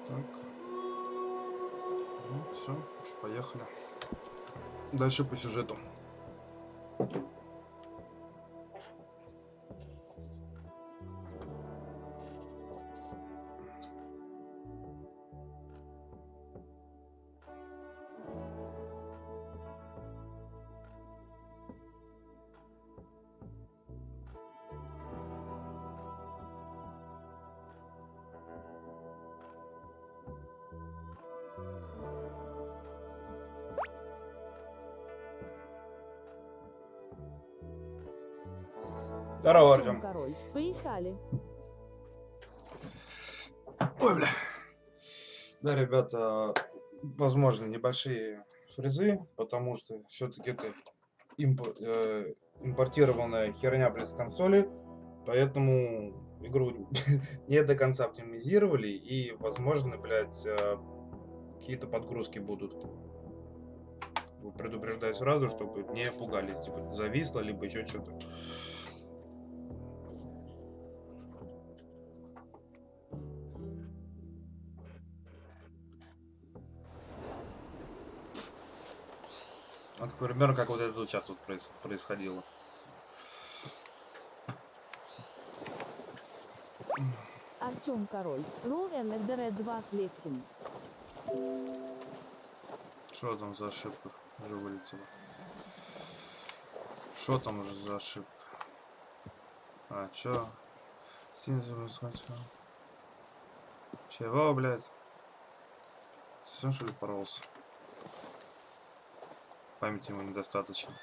Так. Ну, все, поехали. Дальше по сюжету. Здорово, Артем. Король, поехали. Ой, бля. Да, ребята, возможно, небольшие фрезы, потому что все-таки это импортированная херня, блядь, с консоли, поэтому игру не до конца оптимизировали, и, возможно, блядь, какие-то подгрузки будут. Предупреждаю сразу, чтобы не пугались, типа, зависло, либо еще что-то. Вот, примерно, как вот это вот сейчас вот происходило. Артем Король, RDR2 Флексим. Что там за ошибка уже вылетела? Что там уже за ошибка? А, чё? Синзу схватил. Чего, блядь? Совсем что ли порвался? Памяти ему недостаточно.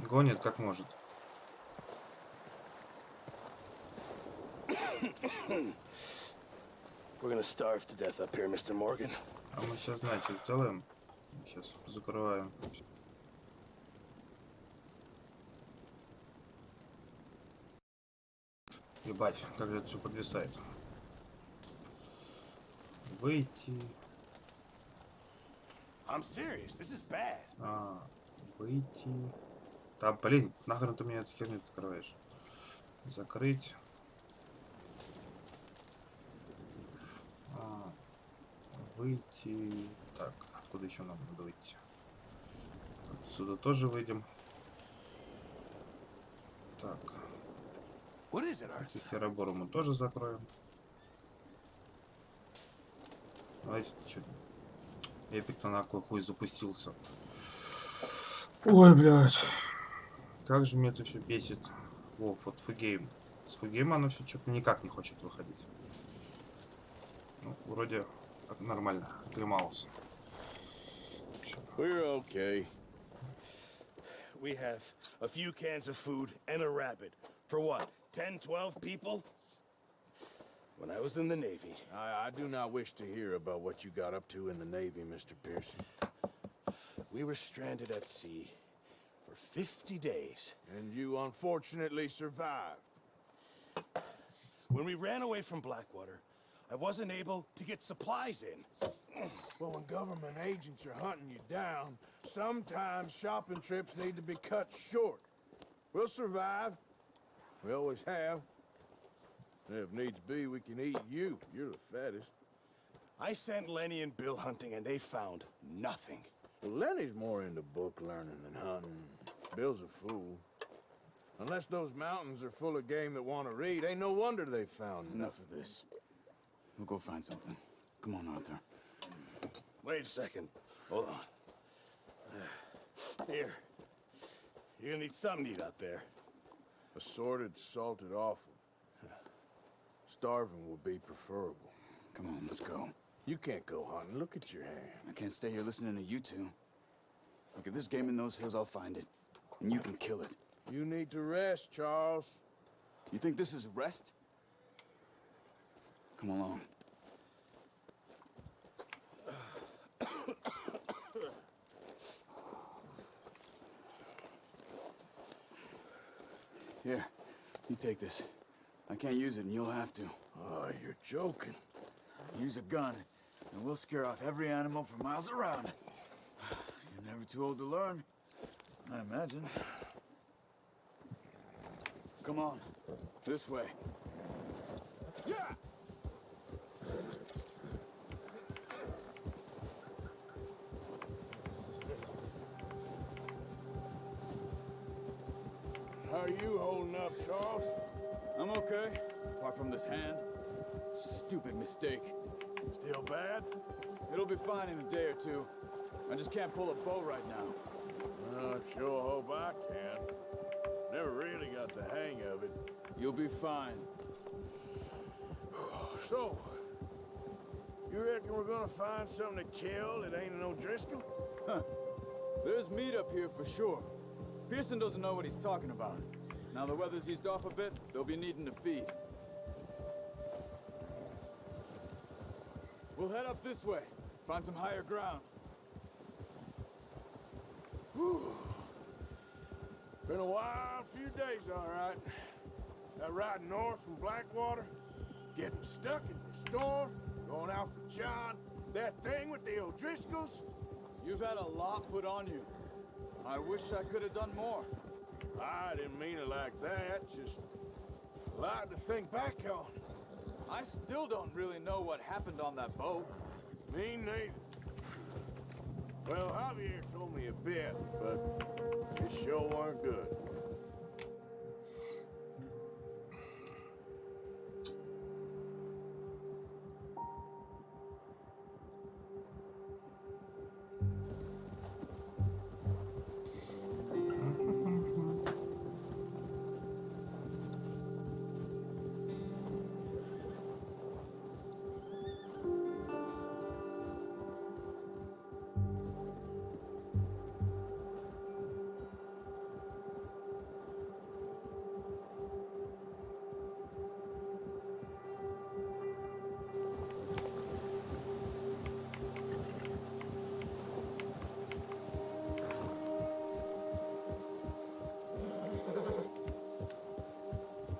Гонит как может. We're gonna starve to death up here, Mr. Morgan. А мы сейчас знаем, что сделаем. Сейчас закрываем. Ебать, как же это все подвисает. Выйти. I'm serious. This is bad. А, выйти. Да, блин, нахрен ты меня эту херню открываешь? Закрыть. А, выйти. Так, откуда еще нам надо выйти? Отсюда тоже выйдем. Так. What is it, Arthur? Херобору мы тоже закроем. Давайте, что? Эпик-то на какой хуй запустился. Ой, блядь. Как же меня это все бесит. Во, вот фугейм. С фугейма оно все что-то никак не хочет выходить. Ну, вроде нормально. Оклемался. We're okay. We have a few cans of food and a rabbit. For what? 10, 12 people? When I was in the Navy. I do not wish to hear about what you got up to in the Navy, Mr. Pearson. We were stranded at sea for 50 days. And you unfortunately survived. When we ran away from Blackwater, I wasn't able to get supplies in. Well, when government agents are hunting you down, sometimes shopping trips need to be cut short. We'll survive. We always have. If needs be, we can eat you. You're the fattest. I sent Lenny and Bill hunting, and they found nothing. Well, Lenny's more into book learning than hunting. Bill's a fool. Unless those mountains are full of game that want to read, ain't no wonder they found Enough of this. We'll go find something. Come on, Arthur. Wait a second. Hold on. Here. You're gonna need something to eat out there. Assorted, salted offal. Starving will be preferable. Come on, let's go. You can't go hunting. Look at your hand. I can't stay here listening to you two. Look, if there's game in those hills, I'll find it. And you can kill it. You need to rest, Charles. You think this is rest? Come along. take this. I can't use it, and you'll have to. Oh, you're joking. Use a gun, and we'll scare off every animal for miles around. You're never too old to learn, I imagine. Come on, this way. Yeah! How are you holding up, Charles? I'm okay, apart from this hand. Stupid mistake. Still bad? It'll be fine in a day or two. I just can't pull a bow right now. I sure hope I can. Never really got the hang of it. You'll be fine. So, you reckon we're gonna find something to kill that ain't an O'Driscoll? Huh. There's meat up here for sure. Pearson doesn't know what he's talking about. Now the weather's eased off a bit, they'll be needing to feed. We'll head up this way. Find some higher ground. Been a wild few days, all right. That ride north from Blackwater, getting stuck in the storm, going out for John, that thing with the O'Driscolls. You've had a lot put on you. I wish I could have done more. I didn't mean it like that, just a lot to think back on. I still don't really know what happened on that boat. Me neither. Well, Javier told me a bit, but it sure weren't good.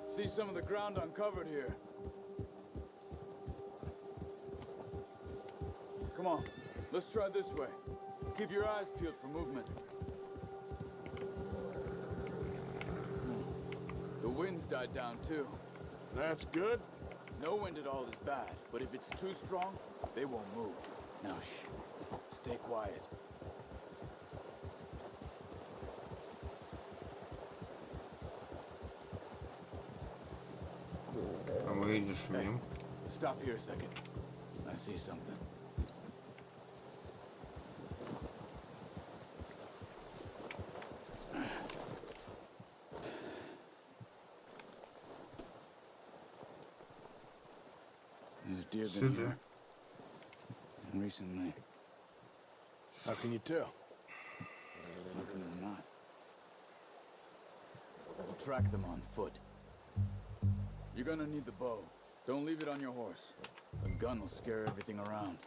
See some of the ground uncovered here. Come on, let's try this way. Keep your eyes peeled for movement. The wind's died down too. That's good. No wind at all is bad, but if it's too strong, they won't move. Now shh, stay quiet. А мы и не шумим. Stop here a second. I see something. There's deer been Сюда. here recently. How can you tell? How can they not? We'll track them on foot. You're gonna need the bow. Don't leave it on your horse. A gun will scare everything around.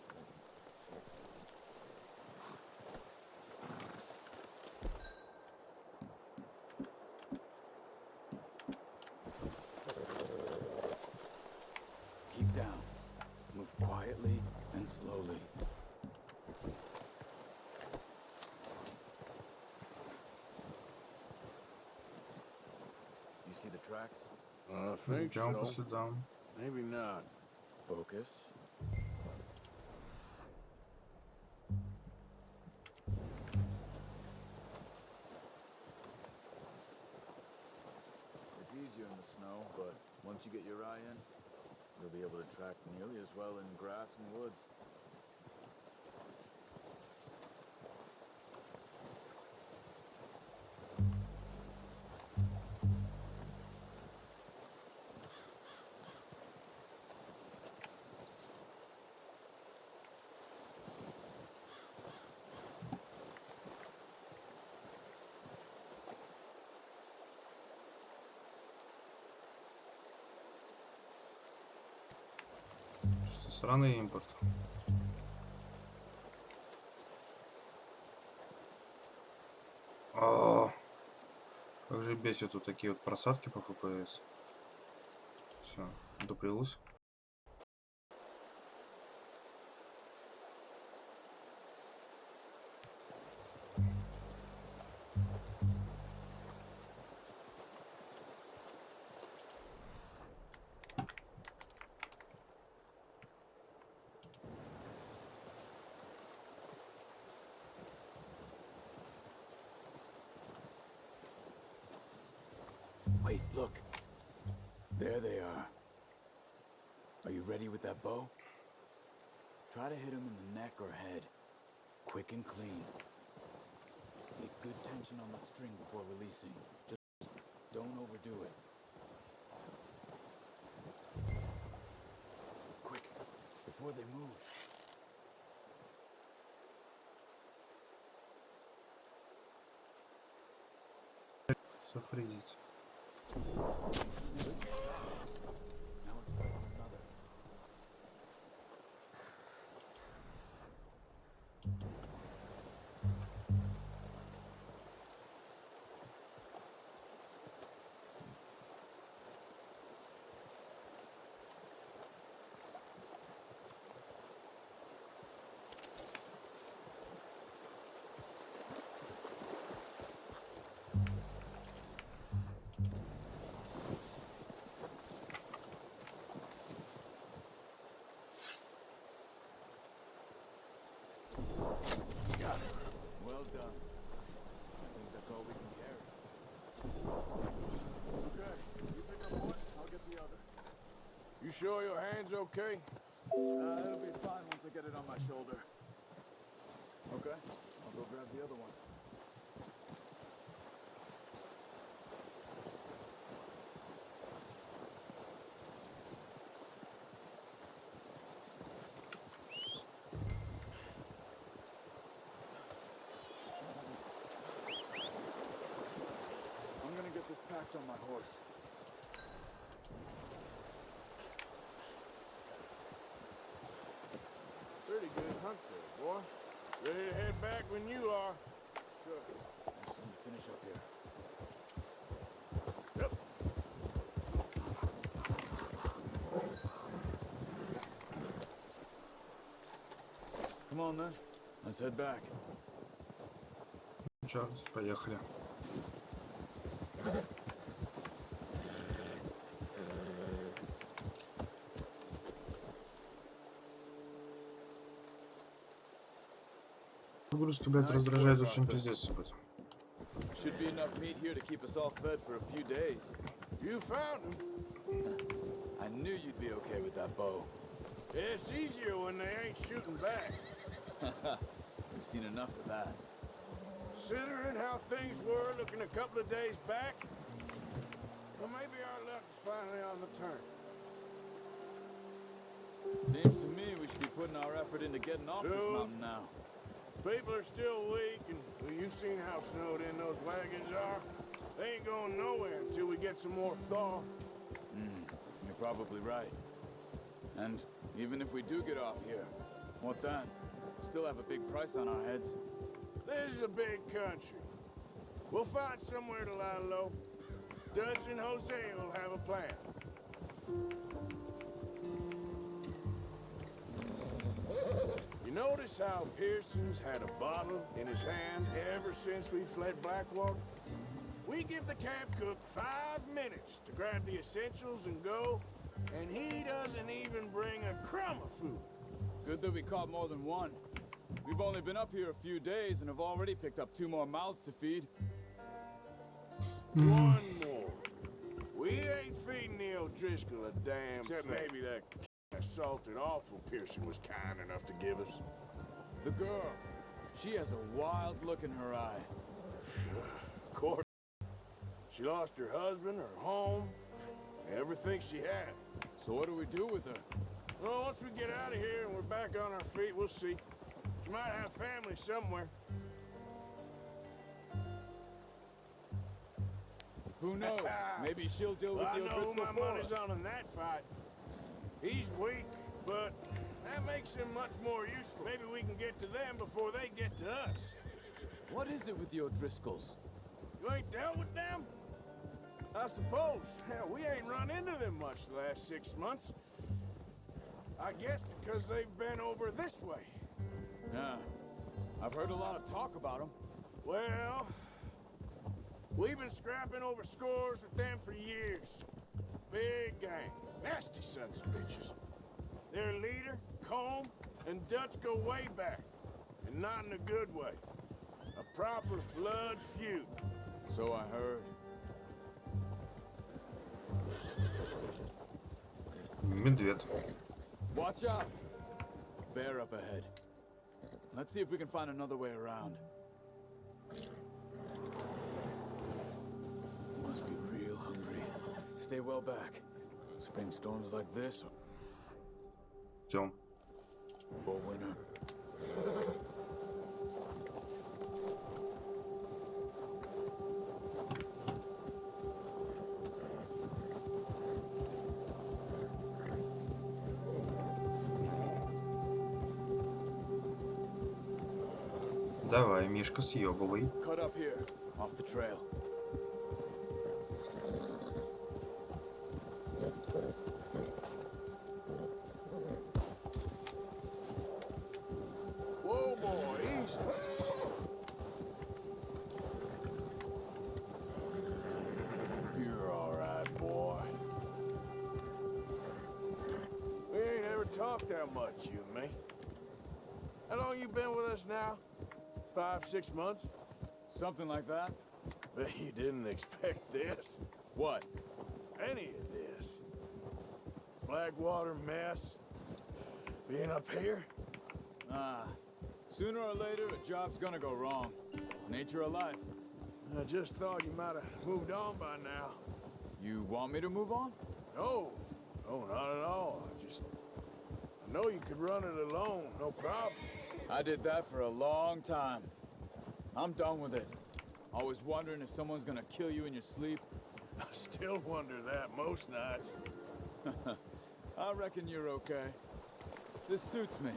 Keep down. Move quietly and slowly. You see the tracks? I think Идем по so. следам. Maybe not. Focus. It's easier in the snow, but once you get your eye in, you'll be able to track nearly as well in grass and woods. Что сраный импорт. А, как же бесит вот такие вот просадки по FPS. Все, дуплилось. Wait, look. There they are. Are you ready with that bow? Try to hit him in the neck or head. Quick and clean. Get good tension on the string before releasing. Just don't overdo it. Quick, before they move. Все фризить. Now let's try on another. Got it. Well done. I think that's all we can carry. Okay, you pick up one, I'll get the other. You sure your hand's okay? It'll be fine once I get it on my shoulder. Okay, I'll go grab the other one. I'm gonna get this packed on my horse. Pretty good hunt there, boy. Ready to head back when you are. Sure. I just need to finish up here. Yep. Come on then. Let's head back. Чарльз, поехали. Нагрузка, блядь, раздражает очень пиздец, ебать. Should be enough meat here to keep us all fed for a few days. You found him. I knew you'd be okay with that bow. It's easier when they ain't shooting back. We've seen enough of that. Considering how things were looking a couple of days back, well, maybe our luck is finally on the turn. Seems to me we should be putting our effort into getting off this Soon. mountain now. People are still weak, and well, you've seen how snowed in those wagons are. They ain't going nowhere until we get some more thaw. You're probably right. And even if we do get off here, what then? We still have a big price on our heads. This is a big country. We'll find somewhere to lie low. Dutch and Jose will have a plan. You notice how Pearson's had a bottle in his hand ever since we fled Blackwater? We give the camp cook 5 minutes to grab the essentials and go, and he doesn't even bring a crumb of food. Good that we caught more than one. We've only been up here a few days and have already picked up 2 more mouths to feed. One more. We ain't feeding the O'Driscoll a damn thing. Except maybe that salted awful Pearson was kind enough to give us. The girl, she has a wild look in her eye. Of course. She lost her husband, her home, everything she had. So what do we do with her? Well, once we get out of here and we're back on our feet, we'll see. She might have family somewhere. Who knows? Maybe she'll deal with I the know who O'Driscoll my for money's us. on in that fight. He's weak, but that makes him much more useful. Maybe we can get to them before they get to us. What is it with the O'Driscolls? You ain't dealt with them? I suppose. Hell, we ain't run into them much the last 6 months. I guess because they've been over this way. Yeah. I've heard a lot of talk about them. Well, we've been scrapping over scores with them for years. Big gang. Nasty sons of bitches. Their leader, Combe, and Dutch go way back. And not in a good way. A proper blood feud. So I heard. Медведь. Watch out! Bear up ahead. Let's see if we can find another way around. You must be real hungry. Stay well back. Spring storms like this Идем. or winter. Давай, Мишка, съебывай. Cut up here, off the trail. Whoa, boy, easy. You're all right, boy. We ain't ever talked that much, you and me. How long you been with us now? 5, 6 months? Something like that? Bet you didn't expect this. What? Any of this. Blackwater mess. Being up here? Ah, sooner or later a job's gonna go wrong. Nature of life. I just thought you might have moved on by now. You want me to move on? No. No, not at all. I know you could run it alone, no problem. I did that for a long time. I'm done with it. Always wondering if someone's gonna kill you in your sleep. I still wonder that most nights. I reckon you're okay. This suits me.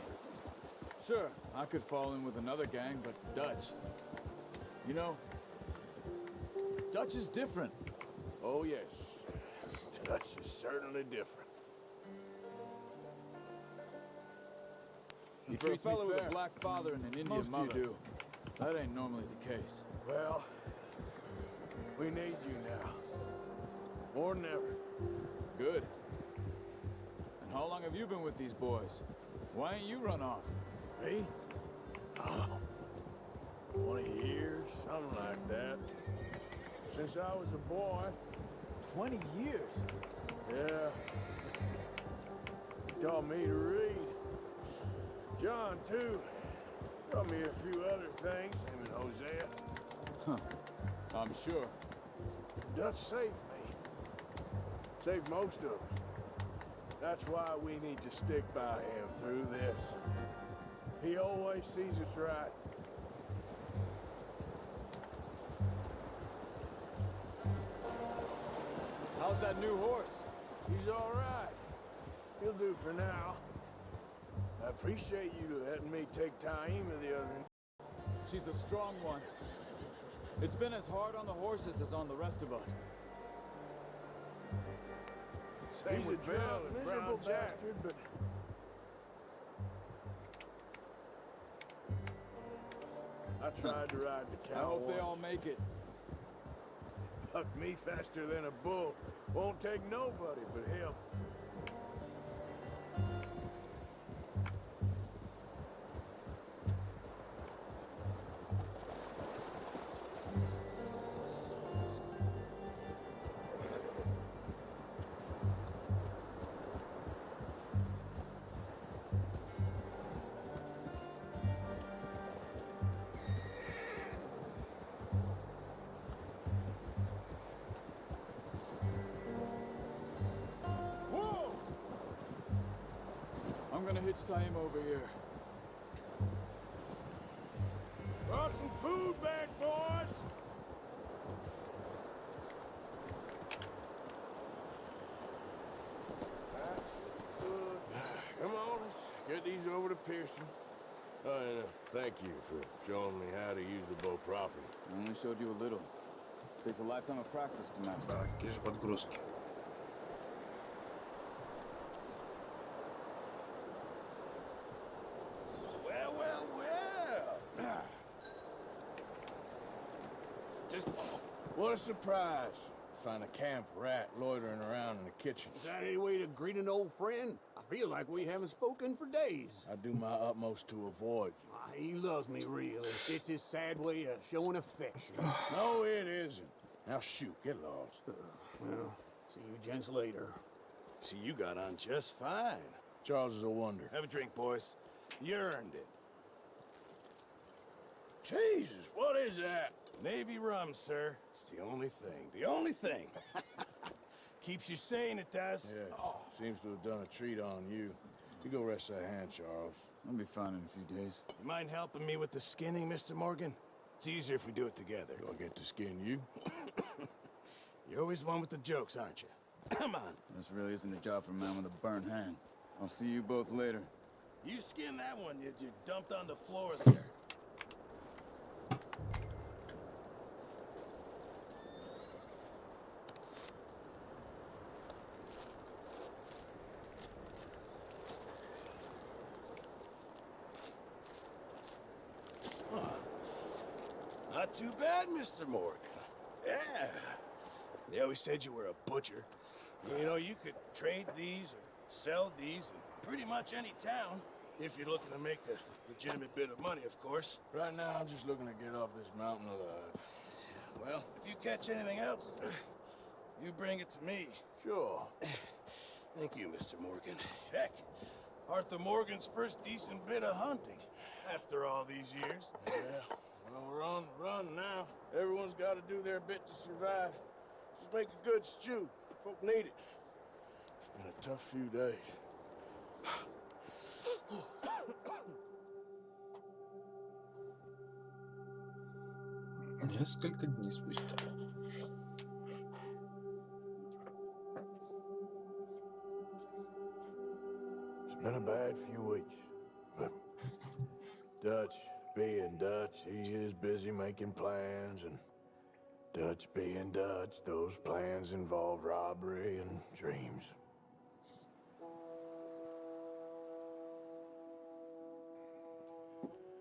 Sure, I could fall in with another gang, but Dutch. You know, Dutch is different. Oh, yes. Dutch is certainly different. He For a treats me fellow with a fair. black father and an Indian Most mother. you do. That ain't normally the case. Well, we need you now. More than ever. Good. And how long have you been with these boys? Why ain't you run off? Me? Oh, 20 years, something like that. Since I was a boy. 20 years? Yeah. He taught me to read. John, too. Taught me a few other things, him and Hosea. I'm sure. Dutch saved me. Saved most of us. That's why we need to stick by him through this. He always sees us right. How's that new horse? He's all right. He'll do for now. I appreciate you letting me take Taima the other night. She's a strong one. It's been as hard on the horses as on the rest of us. He's a drunk, miserable bastard, but I tried to ride the cow. I hope they once. all make it. Bucked me faster than a bull. Won't take nobody but him. I'm gonna hitch Taima over here. Brought some food back, boys. That's good. Come on, let's get these over to Pearson. Oh, and thank you for showing me how to use the bow properly. I only showed you a little. Takes a lifetime of practice to master. Да, какие же подгрузки. Well. Just What a surprise. Find a camp rat loitering around in the kitchen. Is that any way to greet an old friend? I feel like we haven't spoken for days. I do my utmost to avoid you. He loves me, really. It's his sad way of showing affection. No, it isn't. Now shoot, get lost. Well, see you gents later. see, you got on just fine. Charles is a wonder. Have a drink, boys. You earned it. Jesus, what is that? Navy rum, sir. It's the only thing. The only thing. Keeps you sane, it does. Yes, seems to have done a treat on you. You go rest that hand, Charles. I'll be fine in a few days. You mind helping me with the skinning, Mr. Morgan? It's easier if we do it together. Do I get to skin you? You're always one with the jokes, aren't you? Come on. This really isn't a job for a man with a burnt hand. I'll see you both later. You skin that one you dumped on the floor there. Not too bad, Mr. Morgan. Yeah. They always said you were a butcher. You know, you could trade these or sell these in pretty much any town. If you're looking to make a legitimate bit of money, of course. Right now, I'm just looking to get off this mountain alive. Well, if you catch anything else, you bring it to me. Sure. Thank you, Mr. Morgan. Heck, Arthur Morgan's first decent bit of hunting after all these years. Yeah. Well, we're on the run now. Everyone's got to do their bit to survive. Just make a good stew. Folk need it. It's been a tough few days. Несколько дней спустя. It's been a bad few weeks, but Dutch being Dutch, he is busy making plans, and Dutch being Dutch, those plans involve robbery and dreams.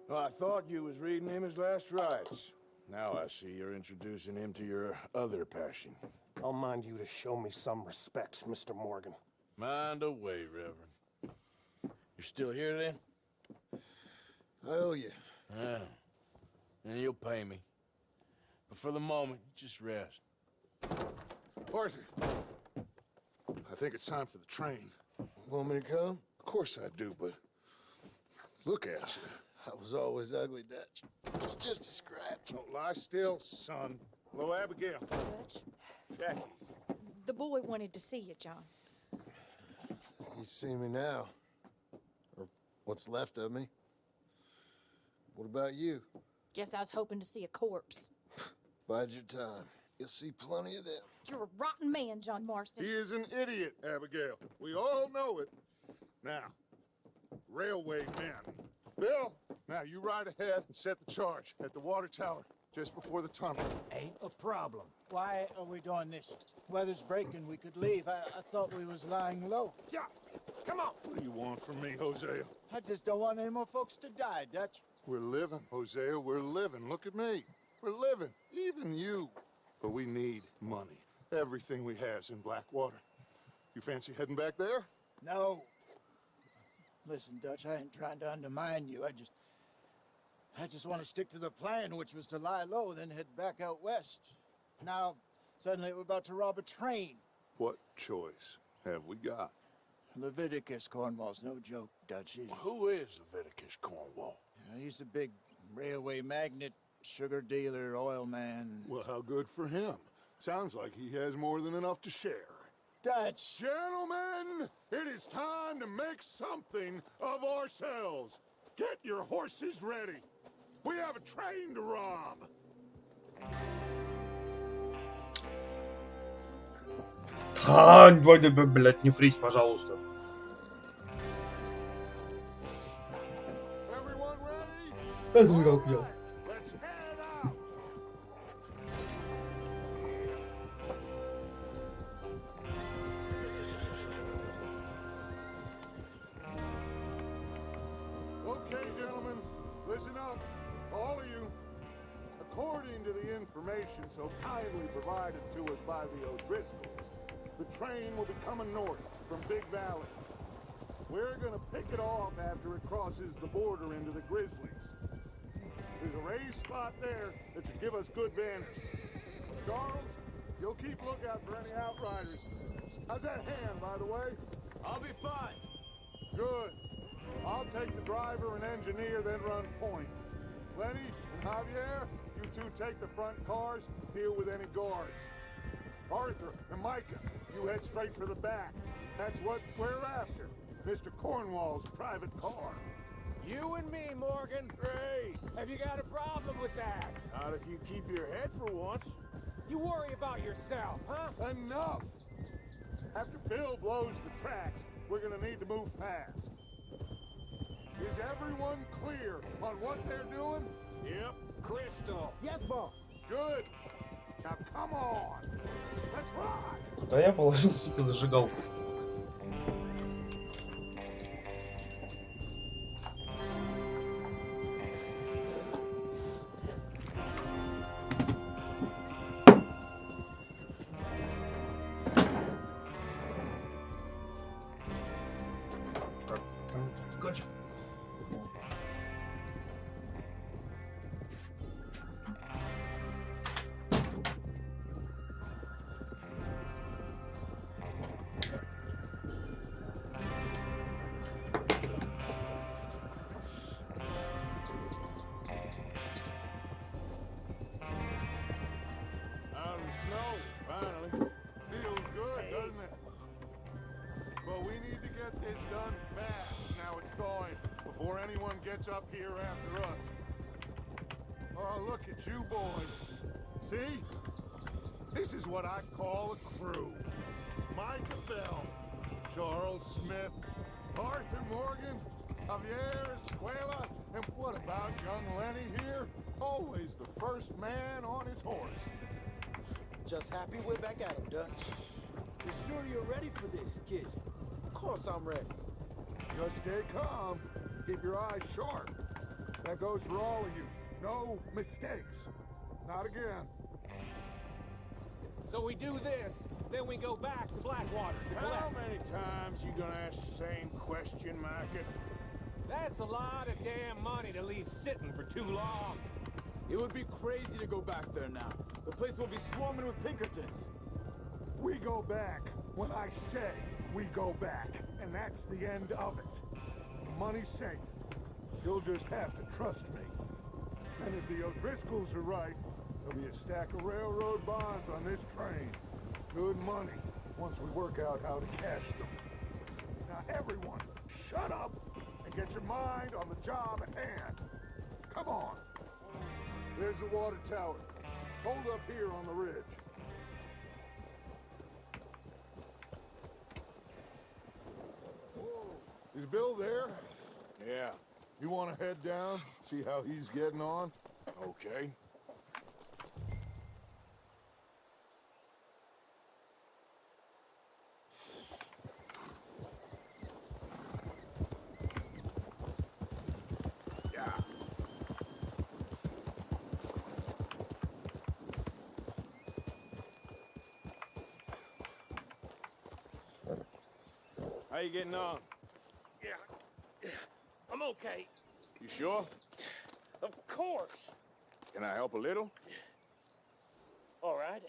Well, I thought you was reading him his last rites. Now I see you're introducing him to your other passion. I'll mind you to show me some respect, Mr. Morgan. Mind away, Reverend. You're still here then? I owe you. Yeah. And you'll pay me. But for the moment, just rest. Arthur, I think it's time for the train. Want me to come? Of course I do, but look at you. I was always ugly, Dutch. It's just a scratch. Don't lie still, son. Hello, Abigail. Dutch, Jackie. the boy wanted to see you, John. You see me now. Or what's left of me. What about you? Guess I was hoping to see a corpse. Bide your time. You'll see plenty of them. You're a rotten man, John Marston. He is an idiot, Abigail. We all know it. Now, railway men. Bill, now you ride ahead and set the charge at the water tower just before the tunnel. Ain't a problem. Why are we doing this? Weather's breaking. We could leave. I thought we was lying low. Yeah, come on. What do you want from me, Hosea? I just don't want any more folks to die, Dutch. We're living, Hosea. We're living. Look at me. We're living. Even you. But we need money. Everything we has in Blackwater. You fancy heading back there? No. Listen, Dutch, I ain't trying to undermine you. I just want to stick to the plan, which was to lie low, then head back out west. Now, suddenly we're about to rob a train. What choice have we got? Leviticus Cornwall's no joke, Dutch. Who is Leviticus Cornwall? He's a big railway magnate, sugar dealer, oil man. Well, how good for him. Sounds like he has more than enough to share. Dutch! Gentlemen, it is time to make something of ourselves. Get your horses ready. We have a train to rob. Блядь, не фрись, пожалуйста. Everyone ready? Это как я. Let's head out. Listen up, all of you. According to the information so kindly provided to us by the O'Driscolls, the train will be coming north from Big Valley. We're gonna pick it off after it crosses the border into the Grizzlies. There's a raised spot there that should give us good vantage. Charles, you'll keep lookout for any outriders. How's that hand, by the way? I'll be fine. Good. I'll take the driver and engineer, then run point. Lenny and Javier, you two take the front cars, deal with any guards. Arthur and Micah, you head straight for the back. That's what we're after. Mr. Cornwall's private car. You and me, Morgan. Great. Have you got a problem with that? Not if you keep your head for once. You worry about yourself, huh? Enough! After Bill blows the tracks, we're gonna need to move fast. Is everyone clear on what they're doing? Yep. Crystal. Yes, boss. Good. Now come on. Let's ride. Куда я положил, сука, зажигалку? Скотч. Out in the snow, finally. Feels good, doesn't it? But we need to get this done fast now it's thawing, before anyone gets up here after us. Oh, look at you boys. See? This is what I call a crew. Micah Bell, Charles Smith, Arthur Morgan, Javier Escuela, and what about young Lenny here? Always the first man on his horse. Just happy we're back at him, Dutch. You sure you're ready for this, kid? Of course I'm ready. Just stay calm. Keep your eyes sharp. That goes for all of you. No mistakes. Not again. So we do this, then we go back to Blackwater to How collect. many times you gonna ask the same question, Micah? That's a lot of damn money to leave sitting for too long. It would be crazy to go back there now. The place will be swarming with Pinkertons. We go back when I say we go back. And that's the end of it. Money's safe. You'll just have to trust me. And if the O'Driscolls are right, there'll be a stack of railroad bonds on this train. Good money, once we work out how to cash them. Now everyone, shut up and get your mind on the job at hand. Come on. There's the water tower. Hold up here on the ridge. Is Bill there? Yeah. You want to head down, see how he's getting on? Okay. Yeah. How you getting on? Yeah. I'm okay. You sure? Of course. Can I help a little? All right.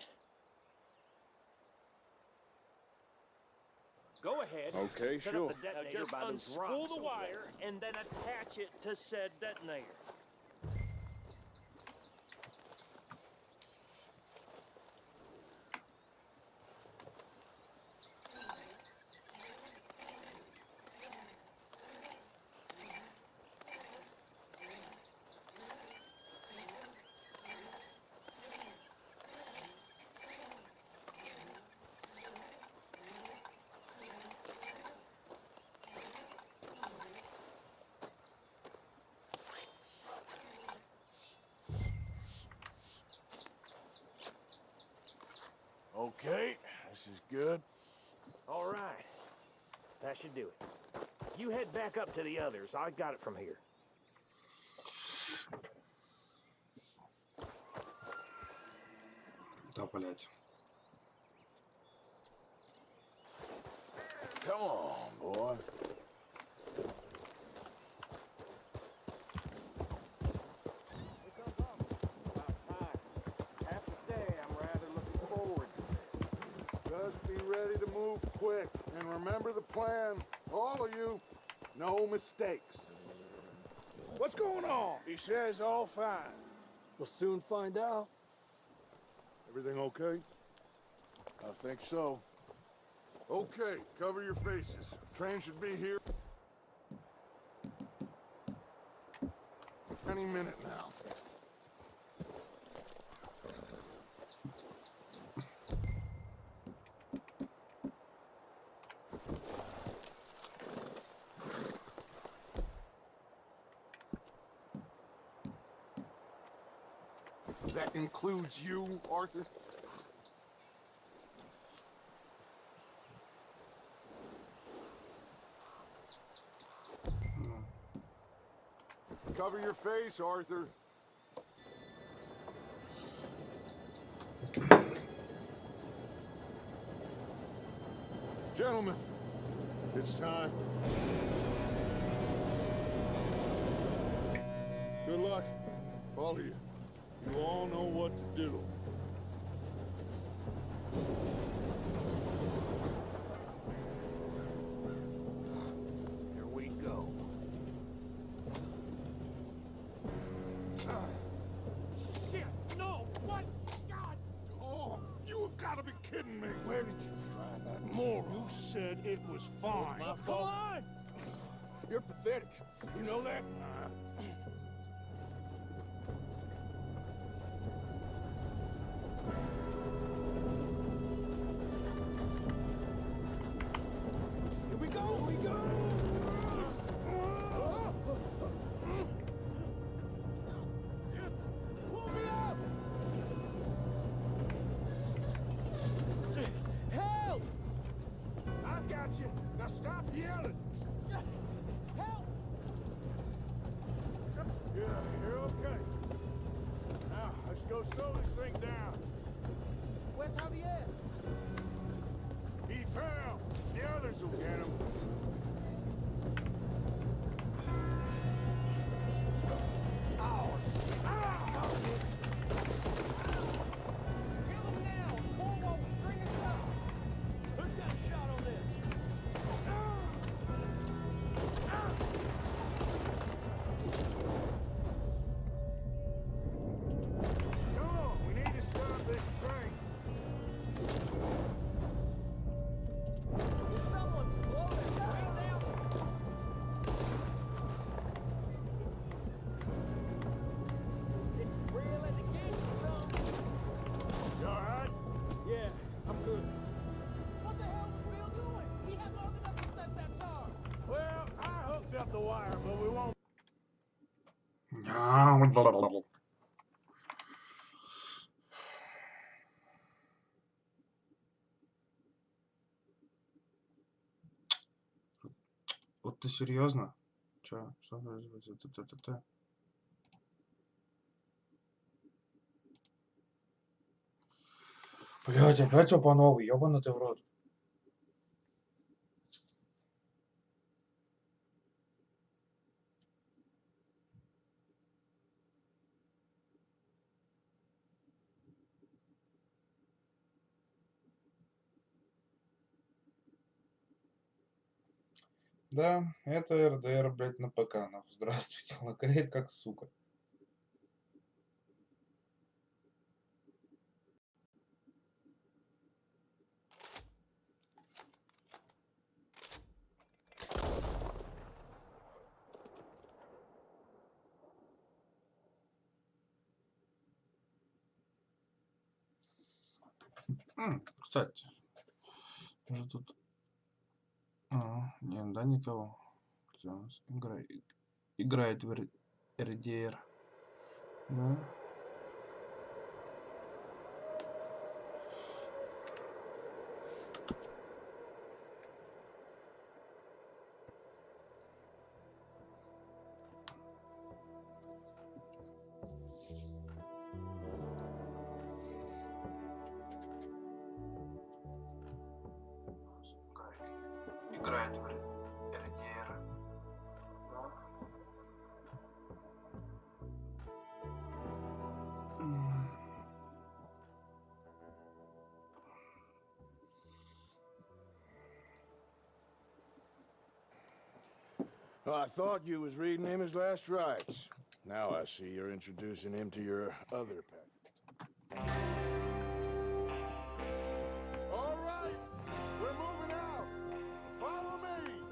Go ahead. Okay, Set sure. up the detonator Just by those unspool rocks the over wire and then attach it to said detonator. Okay, this is good. All right. That should do it. You head back up to the others. I got it from here. Да, блядь. Come on, boy. Just be ready to move quick. And remember the plan, all of you. No mistakes. What's going on? He says all fine. We'll soon find out. Everything okay? I think so. Okay, cover your faces. Train should be here any minute now. That includes you, Arthur? Cover your face, Arthur. Gentlemen, it's time. Good luck, all of you. You all know what to do. Here we go. Shit, no, what? God! Oh, you have got to be kidding me. Where did you find that moron? You said it was fine. My fault. Come on! You're pathetic. You know that? Here we go! Here we go! Pull me up! Help! I got you. Now stop yelling. Help! Yeah, you're okay. Now, let's go slow this thing down. Where's Javier? He fell. The others will get him. Oh, shit. Kill him now! Four won't string us up! Who's got a shot on them? Come on, we need to stop this train. Will someone blow the train down? This is real as it gets, son. You all right? Yeah, I'm good. What the hell was Bill doing? He had long enough to set that charge. Well, I hooked up the wire, but we won't. Вот ты серьезно? Чё? Что? Блять, опять все по новой, ёбаный ты в рот. Да, это RDR, блядь, на ПК, нахуй. Здравствуйте, лагает как сука. Кстати, уже тут... нет, да, никого. Где у нас играет в RDR. Да. играть в RDR. Но... Well, I thought you was reading him his last rites. Now I see you're introducing him to your other pet. All right, we're moving out. Follow me.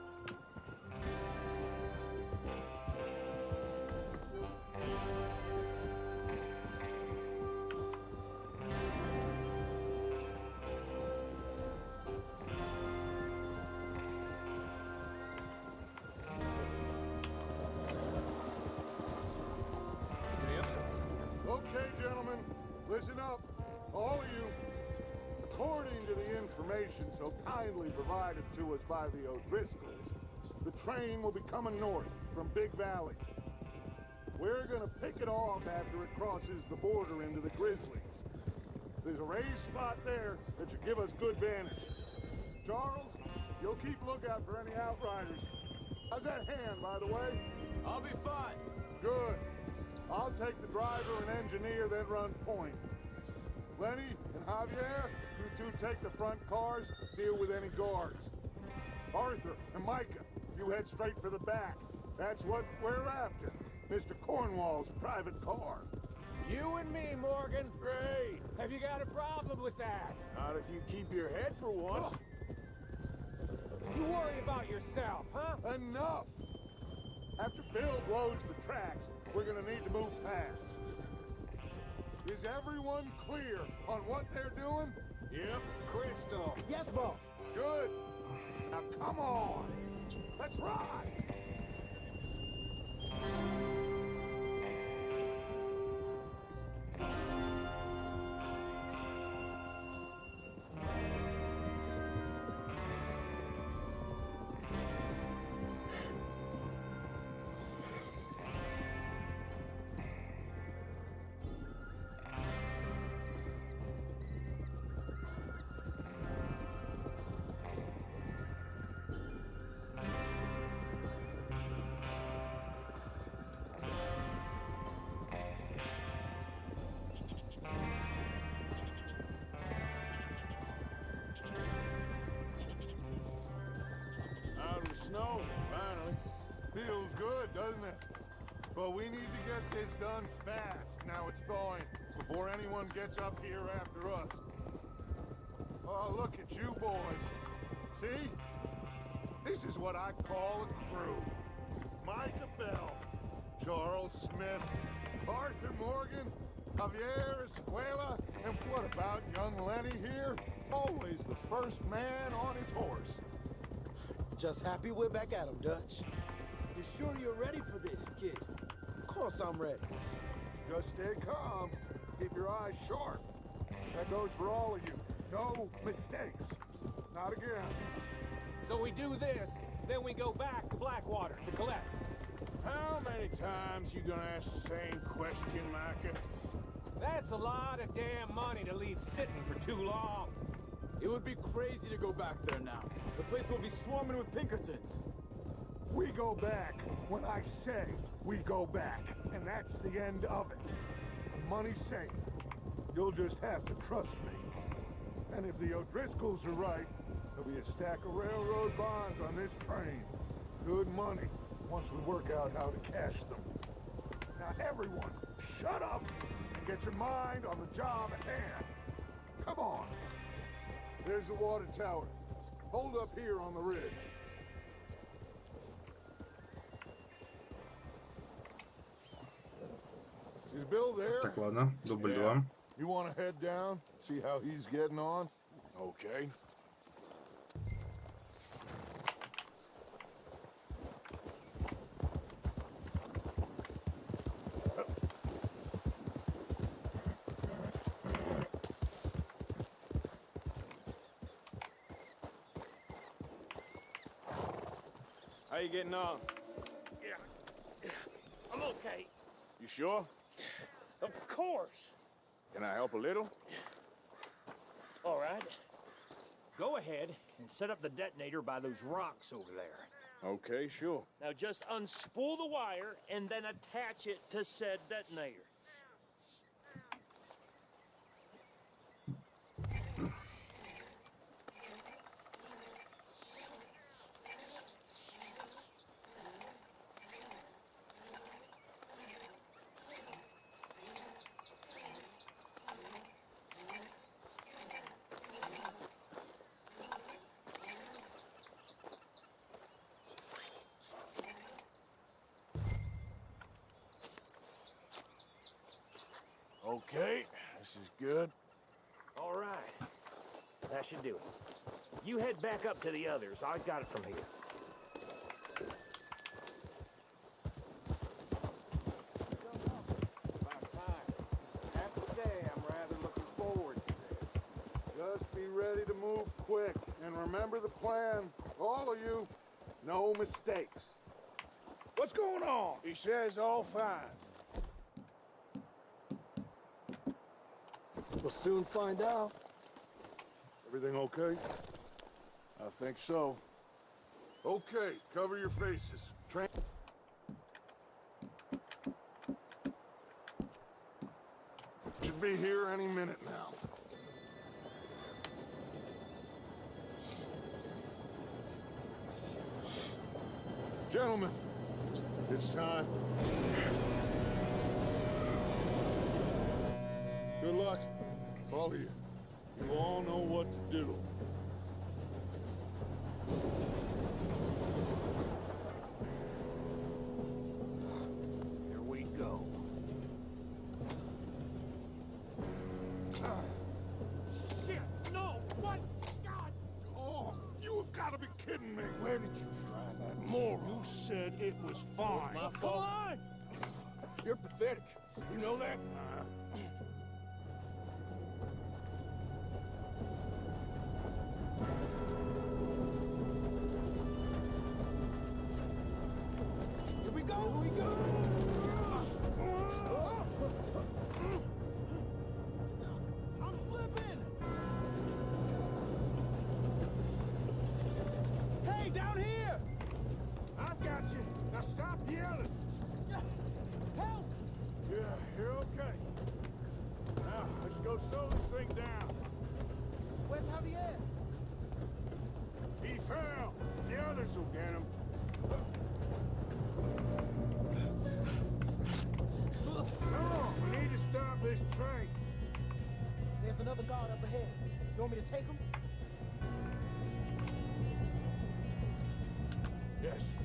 Okay, gentlemen, listen up, all of you. According to the information so kindly provided to us by the O'Driscolls, the train will be coming north from Big Valley. We're gonna pick it off after it crosses the border into the Grizzlies. There's a raised spot there that should give us good vantage. Charles, you'll keep lookout for any outriders. How's that hand, by the way? I'll be fine. Good. I'll take the driver and engineer, then run point. Lenny and Javier, you two take the front cars, deal with any guards. Arthur and Micah, you head straight for the back. That's what we're after. Mr. Cornwall's private car. You and me, Morgan. Great. Have you got a problem with that? Not if you keep your head for once. You worry about yourself, huh? Enough! After Bill blows the tracks, we're gonna need to move fast. Is everyone clear on what they're doing? Yep, crystal. Yes, boss. Good. Now come on. Let's ride. Out in the snow, finally. Feels good, doesn't it? But we need to get this done fast. Now it's thawing, before anyone gets up here after us. Oh, look at you boys. See? This is what I call a crew. Micah Bell, Charles Smith, Arthur Morgan, Javier Escuela, and what about young Lenny here? Always the first man on his horse. Just happy we're back at him, Dutch. You sure you're ready for this, kid? Of course I'm ready. Just stay calm. Keep your eyes sharp. That goes for all of you. No mistakes. Not again. So we do this, then we go back to Blackwater to collect. How many times you gonna ask the same question, Micah? That's a lot of damn money to leave sitting for too long. It would be crazy to go back there now. The place will be swarming with Pinkertons. We go back when I say we go back, and that's the end of it. Money's safe. You'll just have to trust me. And if the O'Driscolls are right, there'll be a stack of railroad bonds on this train. Good money, once we work out how to cash them. Now everyone, shut up and get your mind on the job at hand. Come on. There's the water tower. Hold up here on the ridge. Is Bill there? Так, ладно, дубль Yeah. 2. You want to head down, see how he's getting on? Okay. How you getting on? Yeah. I'm okay. You sure? Of course. Can I help a little? All right. Go ahead, and set up the detonator by those rocks over there. Okay, sure. Now just unspool the wire and then attach it to said detonator. Okay, this is good. All right. That should do it. You head back up to the others. I got it from here. About time. I have to say, I'm rather looking forward to this. Just be ready to move quick, and remember the plan. All of you, no mistakes. What's going on? He says all fine. We'll soon find out. Everything okay? I think so. Okay, cover your faces. Should be here any minute now. Gentlemen, it's time. Good luck, all of you. You all know what to do. Here we go. Shit! No! What? God! Oh, you have got to be kidding me. Where did you find that moron? You said it was fine. It's my fault. Come on! You're pathetic. You know that? I'm slipping! Hey, down here! I've got you. Now stop yelling. Help! Yeah, you're okay. Now, let's go slow this thing down. Where's Javier? He fell. The others will get him. Come on, we need to stop this train. There's another guard up ahead. You want me to take him? Yes.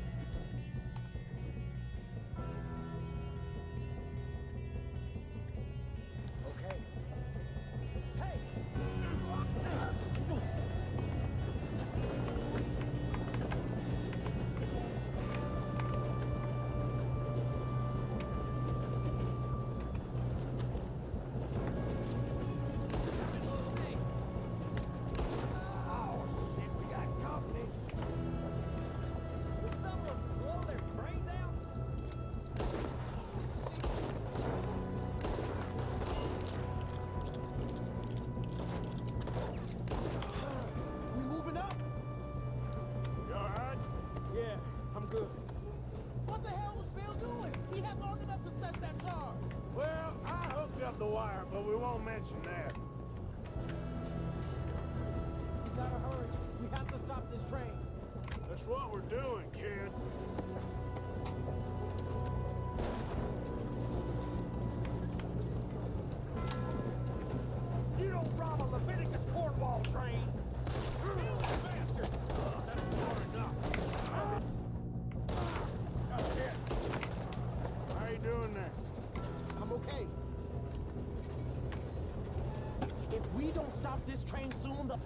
Okay. Hey! Oh, shit, we got company. Will someone blow their brains out? We moving up? You all right? Yeah, I'm good. What the hell was Bill doing? He had long enough to set that charge. Well, I hooked up the wire, but we won't mention that. You gotta hurry. We have to stop this train. That's what we're doing, kid. You don't rob a Leviticus Cornwall train! You bastard! That's far enough. That's it. How you doing there? I'm okay. If we don't stop this train soon, the...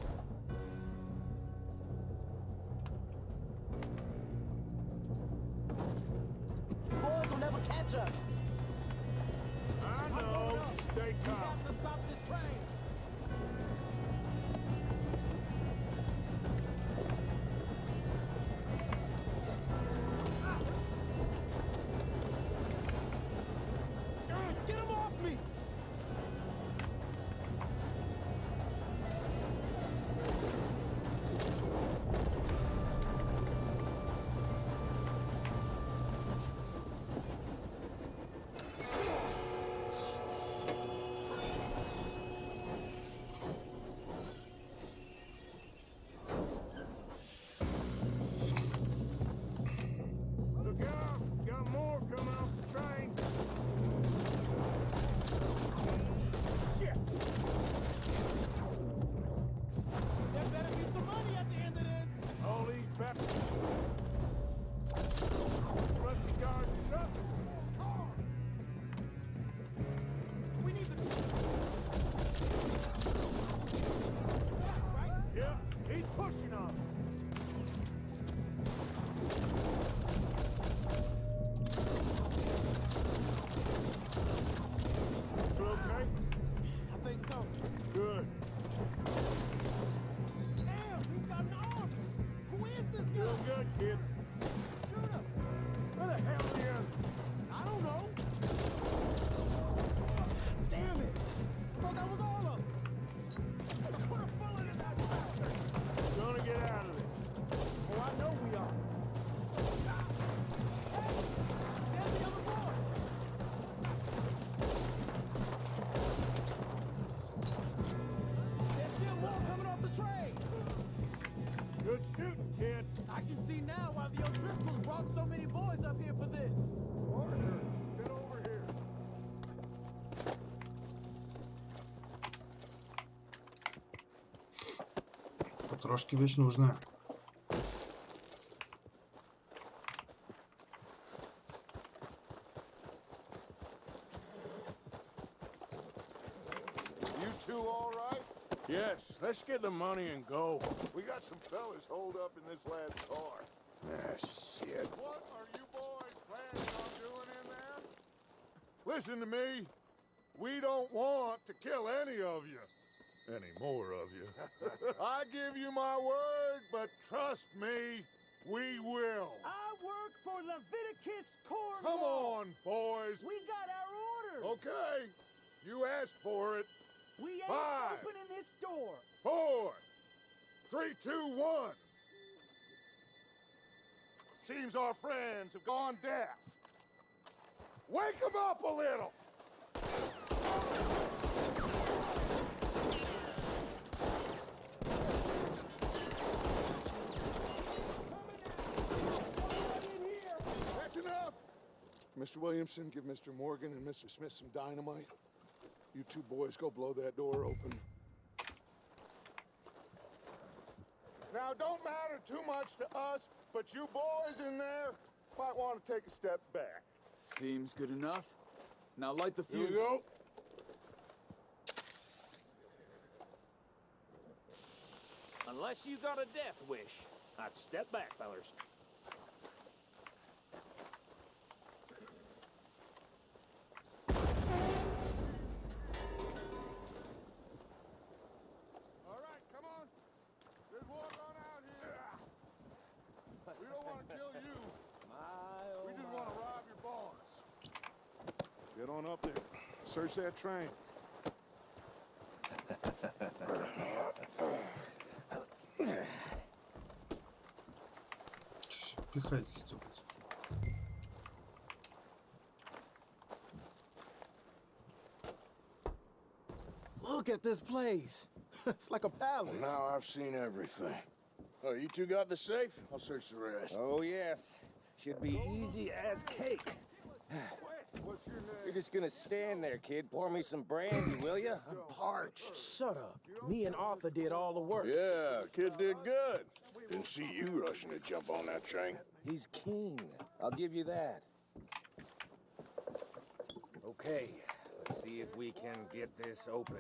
boys will never catch us. I know. Just stay We calm. have to stop this train. Get him off me! the train. Shit! There better be some money at the end of this. All these back. Must be guarding something. We need to. Right? Yeah, keep pushing on. You okay? I think so. Good. Damn, he's got an arm. Who is this guy? Feel good, kid. Shoot him. Where the hell are you? I don't know. Damn it. I thought that was all of them. Put a bullet in that bastard! Gonna get out of this. Oh, I know we are. Hey, there's the other boy. There's still more coming off the train. Good shooting, kid. I can see now why the O'Driscolls brought so many boys up here for this. Parker, get over here. Потрошки ведь нужно. You two all right? Yes, let's get the money and go. We got some fellas holed up in this lad's car. Ah, shit. What are you boys planning on doing in there? Listen to me. We don't want to kill any of you. Any more of you. I give you my word, but trust me, we will. I work for Leviticus Cornwall. Come on, boys. We got our orders. Okay. You asked for it. We ain't 5, opening this door. 4, 3, 2, 1. Seems our friends have gone deaf. Wake them up a little. That's enough. Mr. Williamson, give Mr. Morgan and Mr. Smith some dynamite. You two boys go blow that door open. Now, don't matter too much to us, but you boys in there might want to take a step back. Seems good enough. Now light the Here fuse. we go. Unless you got a death wish, I'd step back, fellers. All right, come on. Just walk on out here. We don't want to kill you. We just want to rob your boss. Get on up there. Search that train. Пихайтесь тут. Look at this place. It's like a palace. Now I've seen everything. Oh, you two got the safe? I'll search the rest. Oh, yes. Should be easy as cake. What's your name? You're just gonna stand there, kid. Pour me some brandy, will you? I'm parched. Shut up. Me and Arthur did all the work. Yeah, kid did good. Didn't see you rushing to jump on that train. He's keen. I'll give you that. Okay, let's see if we can get this open.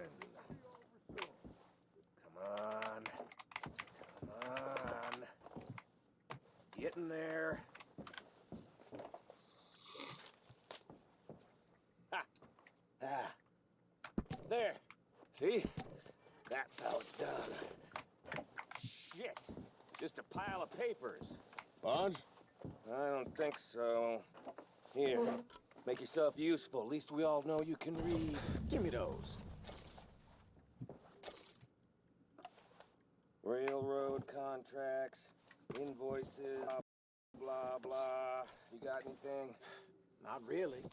Come on. Come on. Get in there. Ha! Ah. There. See? That's how it's done. Shit. Just a pile of papers. Bonds? I don't think so. Here. Make yourself useful. At least we all know you can read. Give me those. Railroad contracts, invoices, blah, blah. You got anything? Not really.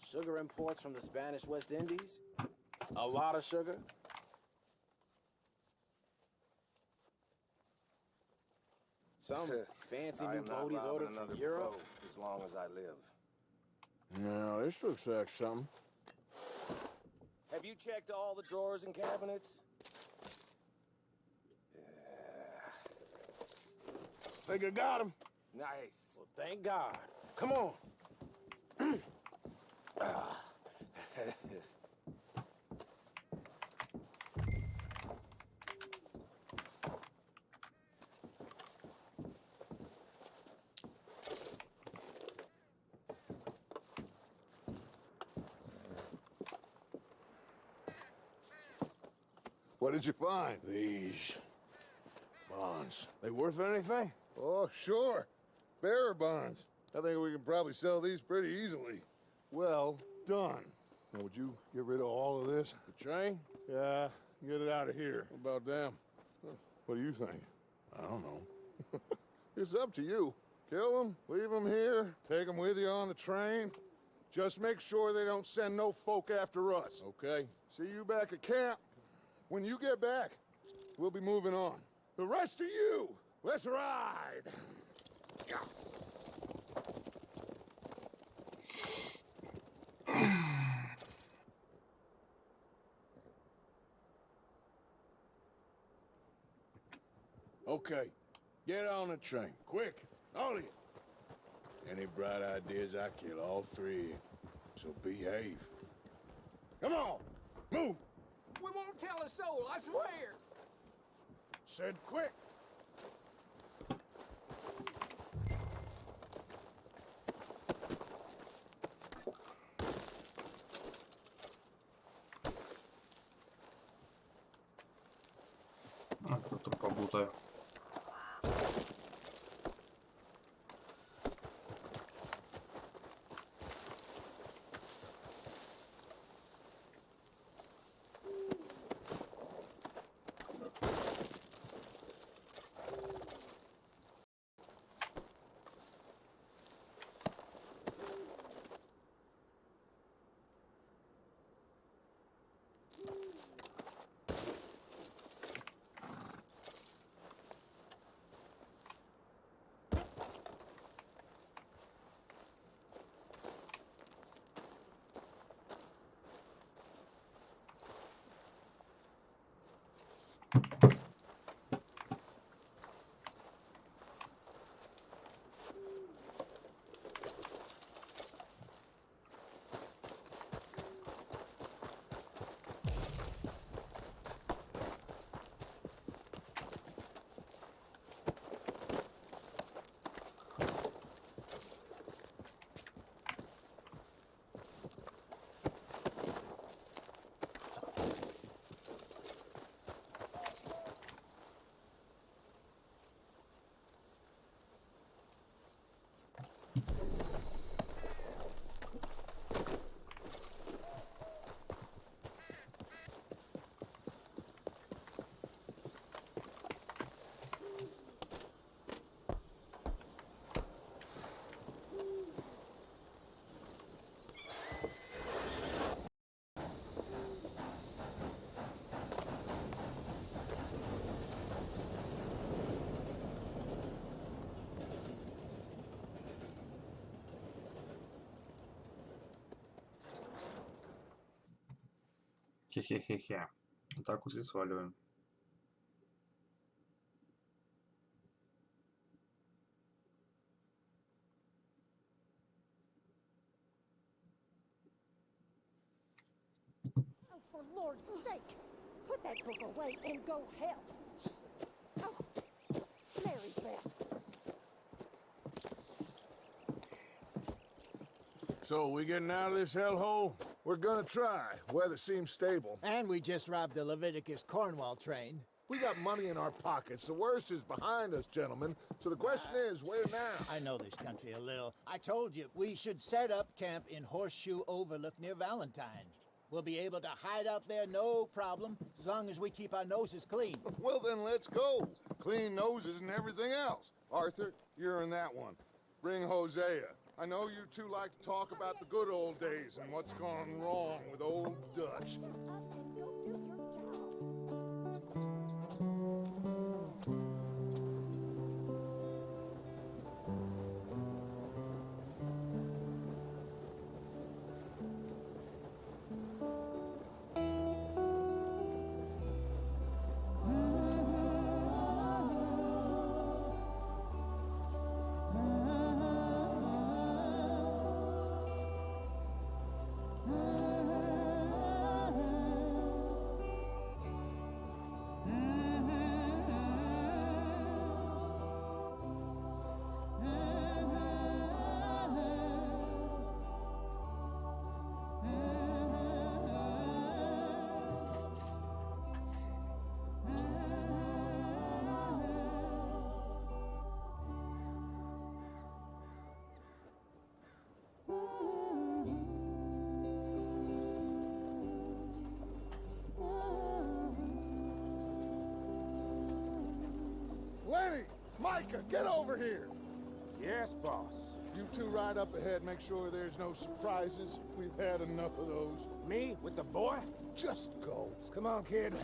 Sugar imports from the Spanish West Indies. A lot of sugar. Some fancy I new am not boaties robbing ordered another from Europe. boat as long as I live. No, this looks like something. Have you checked all the drawers and cabinets? Think I got him. Nice. Well, thank God. Come on. What did you find? These bonds. They worth anything? Oh, sure. Bearer bonds. I think we can probably sell these pretty easily. Well done. Now, would you get rid of all of this? The train? Yeah, get it out of here. What about them? What do you think? I don't know. It's up to you. Kill them, leave them here, take them with you on the train. Just make sure they don't send no folk after us. Okay. See you back at camp. When you get back, we'll be moving on. The rest of you, let's ride! Okay. Get on the train. Quick. All of you. Any bright ideas, I kill all three. So behave. Come on! Move! We won't tell a soul, I swear. Said quick! Тут побутаю. Хе-хе-хе-хе. Так вот и сваливаем. Oh, for Lord's sake, put that book away and go help. Oh, Mary Beth. So, we getting out of this hellhole? We're gonna try. Weather seems stable. And we just robbed the Leviticus Cornwall train. We got money in our pockets. The worst is behind us, gentlemen. So the question is, where now? I know this country a little. I told you, we should set up camp in Horseshoe Overlook near Valentine. We'll be able to hide out there no problem, as long as we keep our noses clean. Well, then let's go. Clean noses and everything else. Arthur, you're in that one. Bring Hosea. I know you two like to talk about the good old days and what's gone wrong with old Dutch. Micah, get over here! Yes, boss. You two ride up ahead, make sure there's no surprises. We've had enough of those. Me with the boy? Just go. Come on, kid.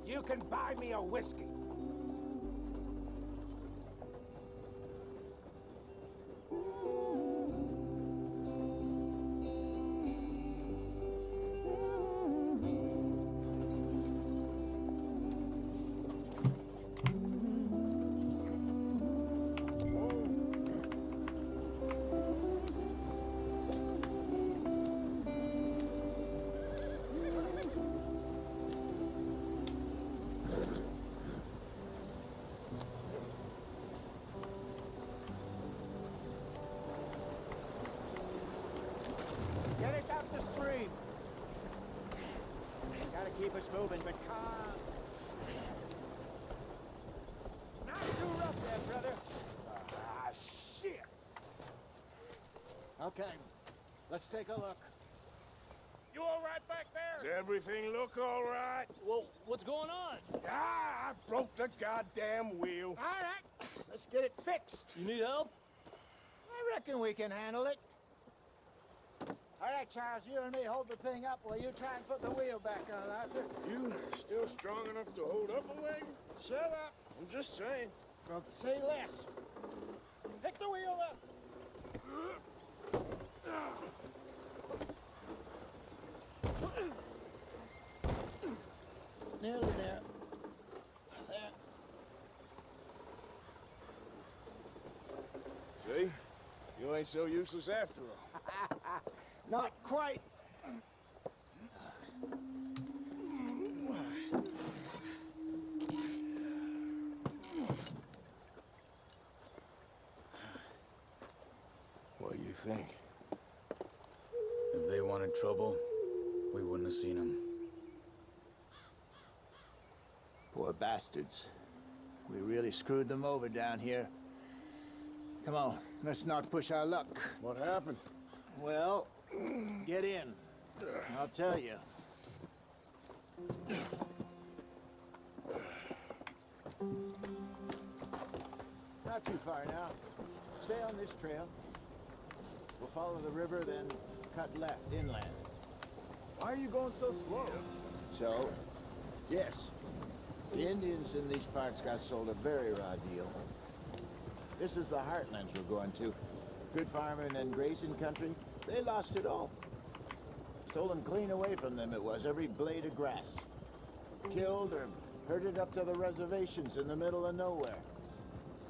You can buy me a whiskey. Get us out the stream. Gotta keep us moving, but calm. Not too rough there, brother. Ah, shit. Okay, let's take a look. You all right back there? Does everything look all right? Well, what's going on? Ah, I broke the goddamn wheel. All right, let's get it fixed. You need help? I reckon we can handle it. All right, Charles, you and me hold the thing up while you try and put the wheel back on, Arthur. You still strong enough to hold up a wagon? Shut up. I'm just saying. Well, say less. Pick the wheel up. Nearly there. There. See? You ain't so useless after all. Not quite. What do you think? If they wanted trouble, we wouldn't have seen them. Poor bastards. We really screwed them over down here. Come on, let's not push our luck. What happened? Well, get in. I'll tell you. Not too far now. Stay on this trail. We'll follow the river, then cut left inland. Why are you going so slow? So, yes, the Indians in these parts got sold a very raw deal. This is the heartlands we're going to. Good farming and grazing country, they lost it all. Stolen clean away from them it was, every blade of grass. Killed or herded up to the reservations in the middle of nowhere.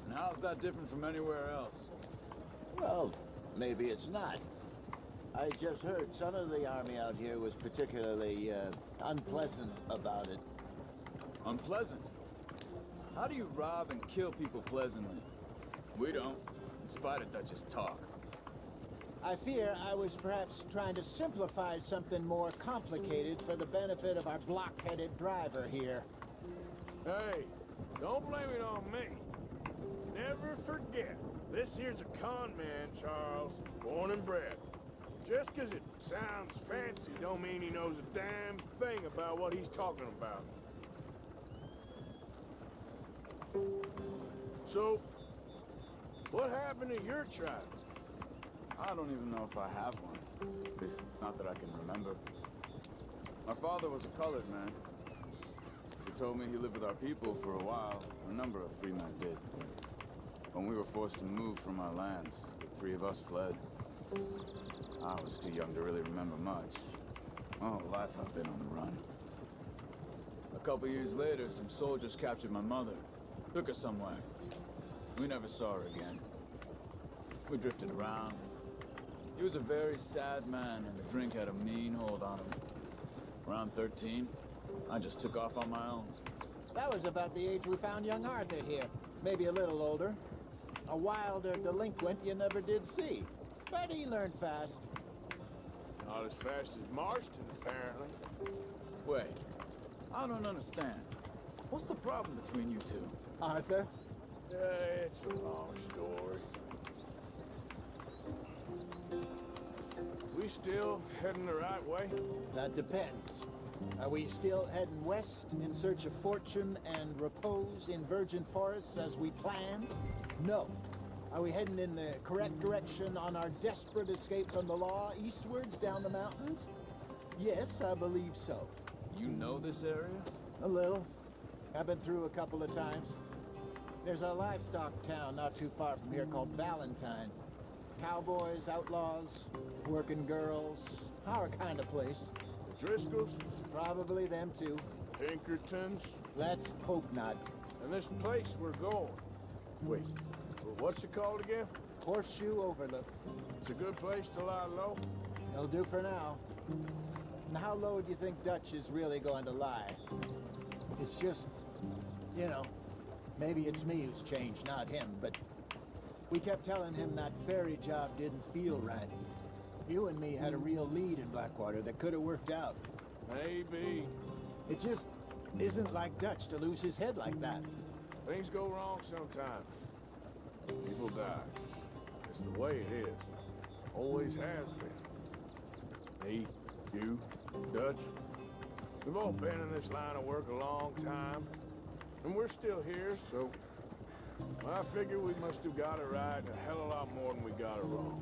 And how's that different from anywhere else? Well, maybe it's not. I just heard some of the army out here was particularly unpleasant about it. Unpleasant? How do you rob and kill people pleasantly? We don't, in spite of Dutch's talk. I fear I was perhaps trying to simplify something more complicated for the benefit of our block-headed driver here. Hey, don't blame it on me. Never forget, this here's a con man, Charles, born and bred. Just 'cause it sounds fancy don't mean he knows a damn thing about what he's talking about. So, what happened to your tribe? I don't even know if I have one. At least, not that I can remember. My father was a colored man. He told me he lived with our people for a while. A number of free men did. When we were forced to move from our lands, the three of us fled. I was too young to really remember much. My whole life I've been on the run. A couple years later, some soldiers captured my mother. Took her somewhere. We never saw her again. We drifted around. He was a very sad man, and the drink had a mean hold on him. Around 13, I just took off on my own. That was about the age we found young Arthur here. Maybe a little older. A wilder delinquent you never did see. But he learned fast. Not as fast as Marston, apparently. Wait, I don't understand. What's the problem between you two? Arthur? It's a long story. We still heading the right way? That depends. Are we still heading west in search of fortune and repose in virgin forests as we planned? No. Are we heading in the correct direction on our desperate escape from the law eastwards down the mountains? Yes, I believe so. You know this area? A little. I've been through a couple of times. There's a livestock town not too far from here called Valentine. Cowboys, outlaws, working girls, our kind of place. The Driscolls? Probably them too. Pinkertons? Let's hope not. And this place we're going. Wait, what's it called again? Horseshoe Overlook. It's a good place to lie low. It'll do for now. And how low do you think Dutch is really going to lie? It's just, you know, maybe it's me who's changed, not him, but we kept telling him that ferry job didn't feel right. You and me had a real lead in Blackwater that could have worked out. Maybe. It just isn't like Dutch to lose his head like that. Things go wrong sometimes. People die. It's the way it is. Always has been. Me, you, Dutch. We've all been in this line of work a long time. And we're still here, so I figure we must have got it right a hell of a lot more than we got it wrong.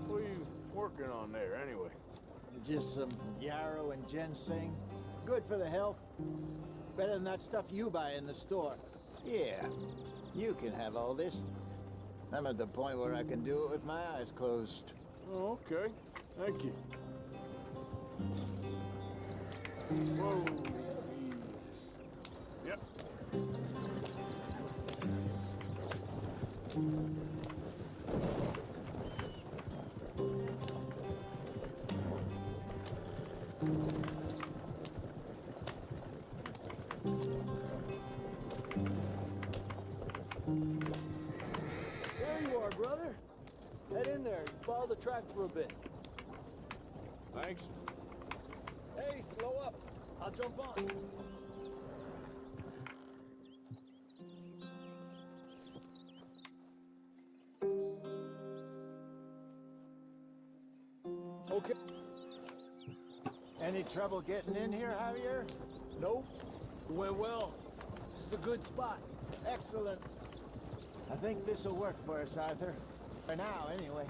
What are you working on there, anyway? Just some yarrow and ginseng. Good for the health. Better than that stuff you buy in the store. Yeah, you can have all this. I'm at the point where I can do it with my eyes closed. Oh, okay. Thank you. Whoa. Yep. There you are, brother. Head in there and follow the track for a bit. Thanks. Hey, slow up. I'll jump on. Okay. Any trouble getting in here, Javier? Nope. It went well. This is a good spot. Excellent. I think this'll work for us, Arthur. For now, anyway.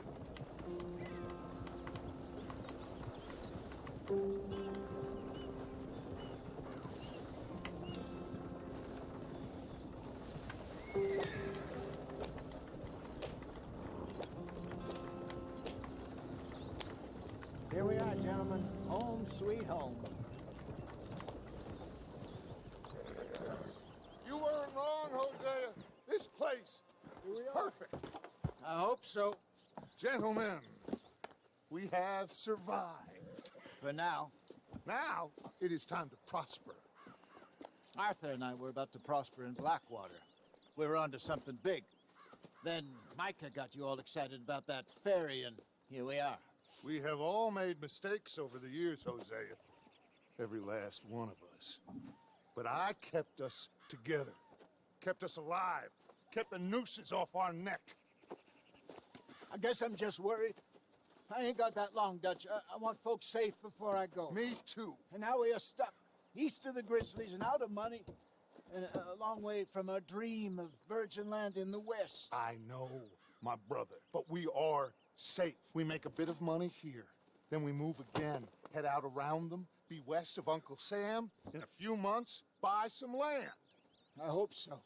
Here we are, gentlemen. Home sweet home. You weren't wrong, Hosea. This place is perfect. I hope so. Gentlemen, we have survived. For now. Now, it is time to prosper. Arthur and I were about to prosper in Blackwater. We were onto something big. Then Micah got you all excited about that ferry, and here we are. We have all made mistakes over the years, Hosea. Every last one of us. But I kept us together. Kept us alive. Kept the nooses off our neck. I guess I'm just worried. I ain't got that long, Dutch. I want folks safe before I go. Me too. And now we are stuck east of the Grizzlies and out of money. And a long way from our dream of virgin land in the west. I know, my brother. But we are safe. We make a bit of money here. Then we move again. Head out around them. Be west of Uncle Sam. In a few months, buy some land. I hope so.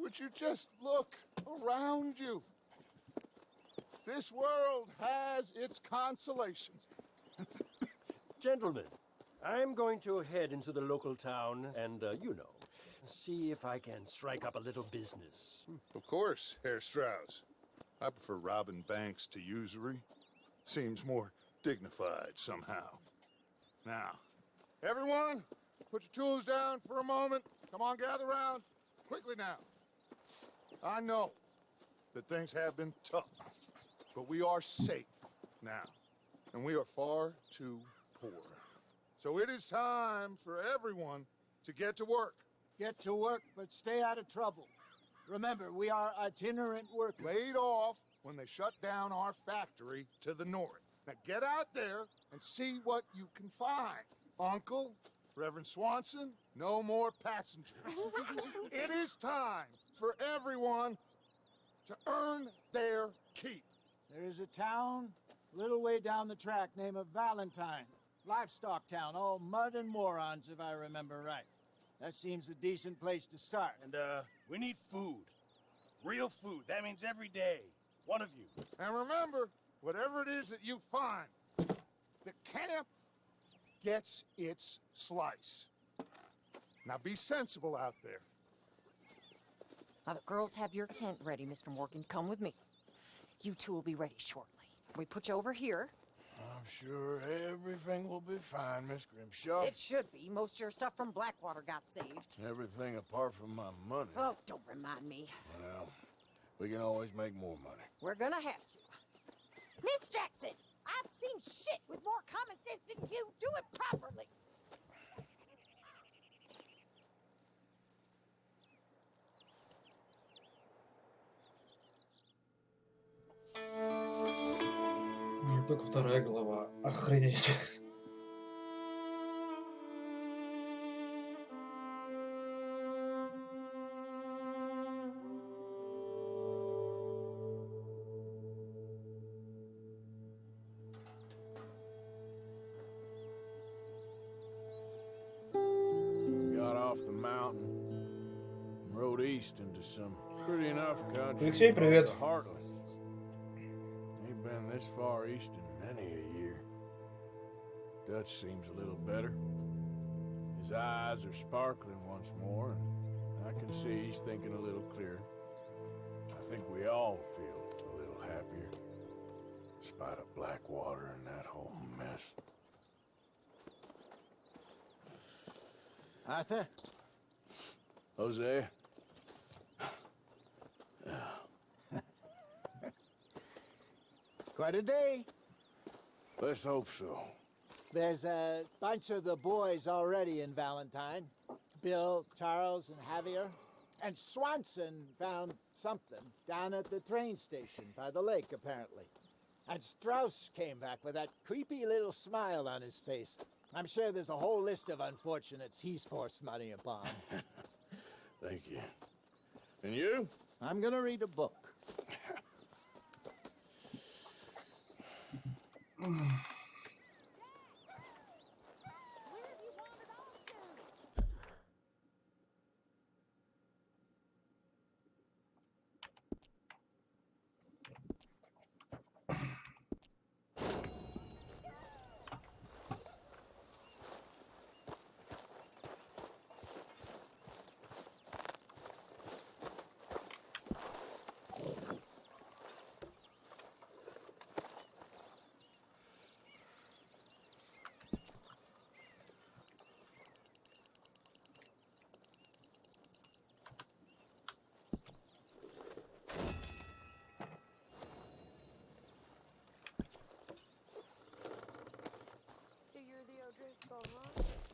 Would you just look around you? This world has its consolations. Gentlemen, I'm going to head into the local town and, see if I can strike up a little business. Of course, Herr Strauss. I prefer robbing banks to usury. Seems more dignified somehow. Now, everyone, put your tools down for a moment. Come on, gather round. Quickly now. I know that things have been tough, but we are safe now, and we are far too poor. So it is time for everyone to get to work. Get to work, but stay out of trouble. Remember, we are itinerant workers. Laid off when they shut down our factory to the north. Now get out there and see what you can find. Uncle, Reverend Swanson, no more passengers. It is time for everyone to earn their keep. There is a town a little way down the track named Valentine. Livestock town, all mud and morons, if I remember right. That seems a decent place to start. And, we need food. Real food. That means every day. One of you. And remember, whatever it is that you find, the camp gets its slice. Now be sensible out there. Now the girls have your tent ready, Mr. Morgan. Come with me. You two will be ready shortly. We put you over here. I'm sure everything will be fine, Miss Grimshaw. It should be. Most of your stuff from Blackwater got saved. Everything apart from my money. Oh, don't remind me. Well, we can always make more money. We're gonna have to. Miss Jackson, I've seen shit with more common sense than you. Do it properly. Только вторая глава. Охренеть. Got off the mountain, rode east into some pretty enough country. Флексим, привет. called the Heartlands. Ain't been this far east in many a year. Dutch seems a little better. His eyes are sparkling once more, and I can see he's thinking a little clearer. I think we all feel a little happier, in spite of Blackwater and that whole mess. Arthur? Hosea? Quite a day. Let's hope so. There's a bunch of the boys already in Valentine. Bill, Charles, and Javier. And Swanson found something down at the train station by the lake, apparently. And Strauss came back with that creepy little smile on his face. I'm sure there's a whole list of unfortunates he's forced money upon. Thank you. And you? I'm gonna read a book.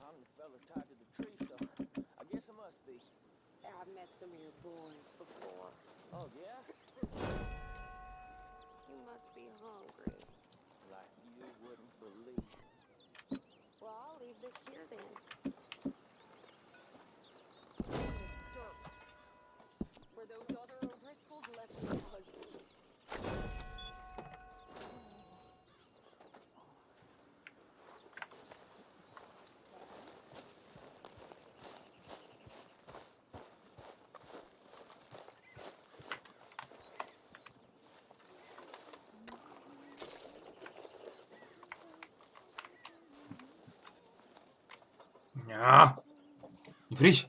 I'm the fella tied to the tree, so I guess I must be. I've met some of your boys before. Oh, yeah? You must be hungry. Like you wouldn't believe. Well, I'll leave this here then. Were those other O'Driscolls left with your husband? Не фрись.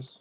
здесь.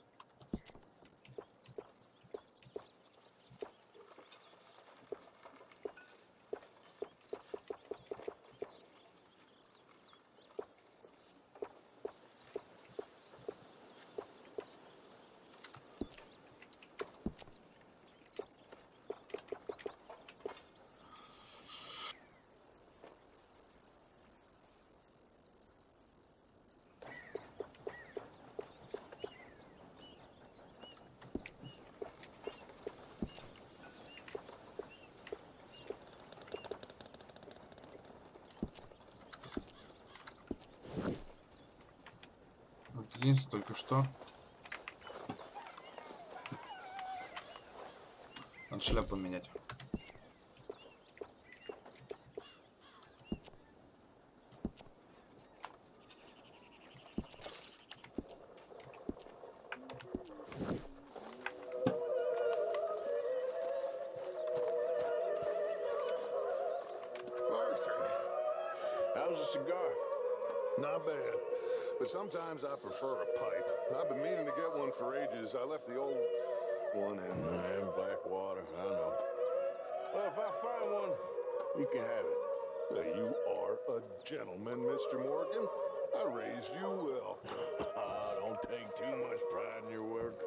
Вот единственное только что. Надо шляпу менять. How's a cigar? Not bad. But sometimes I prefer a pipe. I've been meaning to get one for ages. I left the old one in Blackwater. I know. Well, if I find one, you can have it. You are a gentleman, Mr. Morgan. I raised you well. Don't take too much pride in your work.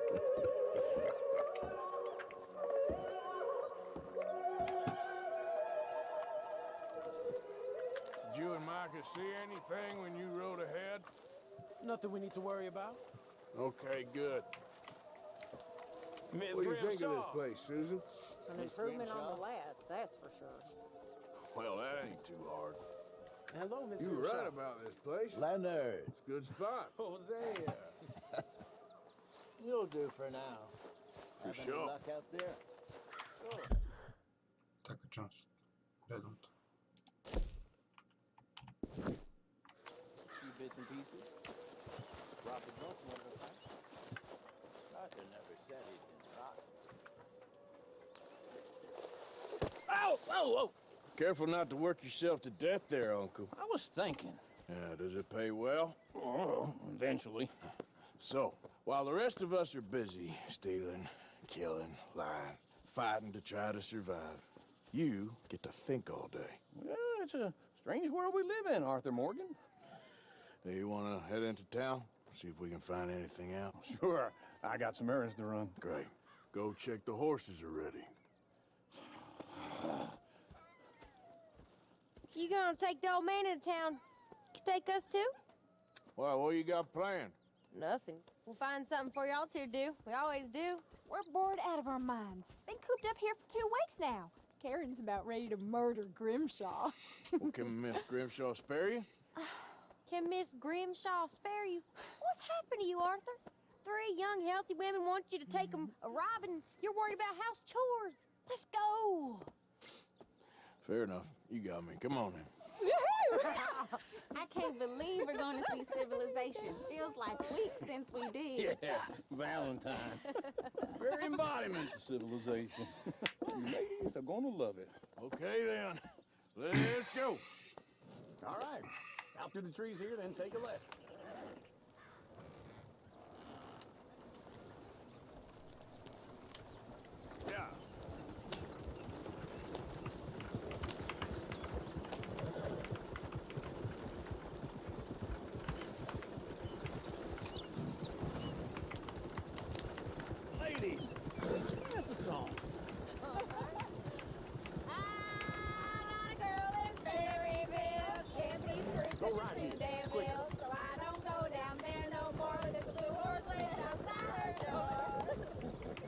Did you and Micah see anything when you rode ahead? Nothing we need to worry about. Okay, good. Miss What do you think of Grimshaw. this place, Susan? An improvement on the last, that's for sure. Well, that ain't too hard. Hello, Miss You're Grimshaw. right about this place. Leonard. It's a good spot. Hosea. You'll do for now. For Have any sure. luck out there? Sure. Так, а чё у нас рядом-то? Few bits and pieces. Robert Johnson one of us, huh? Doctor never said he'd been rotten. Ow! Whoa, whoa! Careful not to work yourself to death there, Uncle. I was thinking. Yeah, does it pay well? Oh, eventually. So, while the rest of us are busy stealing, killing, lying, fighting to try to survive, you get to think all day. Well, it's a strange world we live in, Arthur Morgan. Do you want to head into town? See if we can find anything out? Sure. I got some errands to run. Great. Go check the horses are ready. You gonna take the old man into town? Take us too? Well, what you got planned? Nothing. We'll find something for y'all to do. We always do. We're bored out of our minds. Been cooped up here for 2 weeks now. Karen's about ready to murder Grimshaw. Well, can Miss Grimshaw spare you? Can Miss Grimshaw spare you? What's happened to you, Arthur? 3 young, healthy women want you to take them a robbing. You're worried about house chores. Let's go. Fair enough. You got me. Come on then. I can't believe we're going to see civilization. Feels like weeks since we did. Yeah, Valentine. Very embodiment of civilization. You ladies are gonna love it. Okay then. Let's go. All right. Out through the trees here, then take a left. Yeah. Ladies, that's a song. Go right in. So I don't go down there no more with this blue horse waiting outside her door.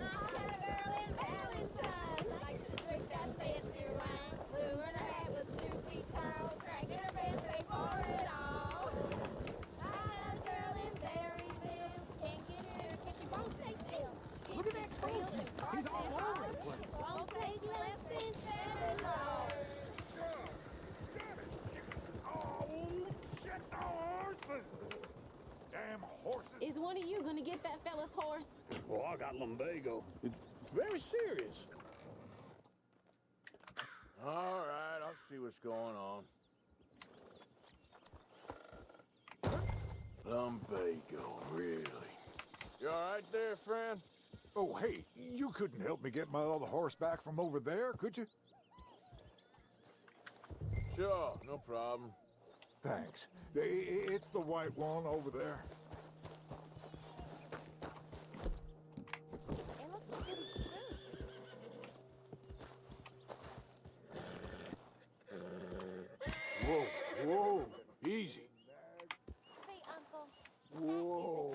I had a girl in Valentine, likes to drink that fancy wine. Blue in her hat was 2 feet tall, cracking her pants, pay for it all. I had a girl in Berryville, can't get her 'cause she won't stay still. She Look at that Scrooge. He's all over the place. Won't take less than 7 hours. Damn horses. Is one of you going to get that fella's horse? Well, I got lumbago. It's very serious. All right, I'll see what's going on. Lumbago, really? You all right there, friend? Oh, hey, you couldn't help me get my other horse back from over there, could you? Sure, no problem. Thanks. It's the white one over there. It looks pretty smooth. Whoa, whoa, easy. See, Uncle. Whoa.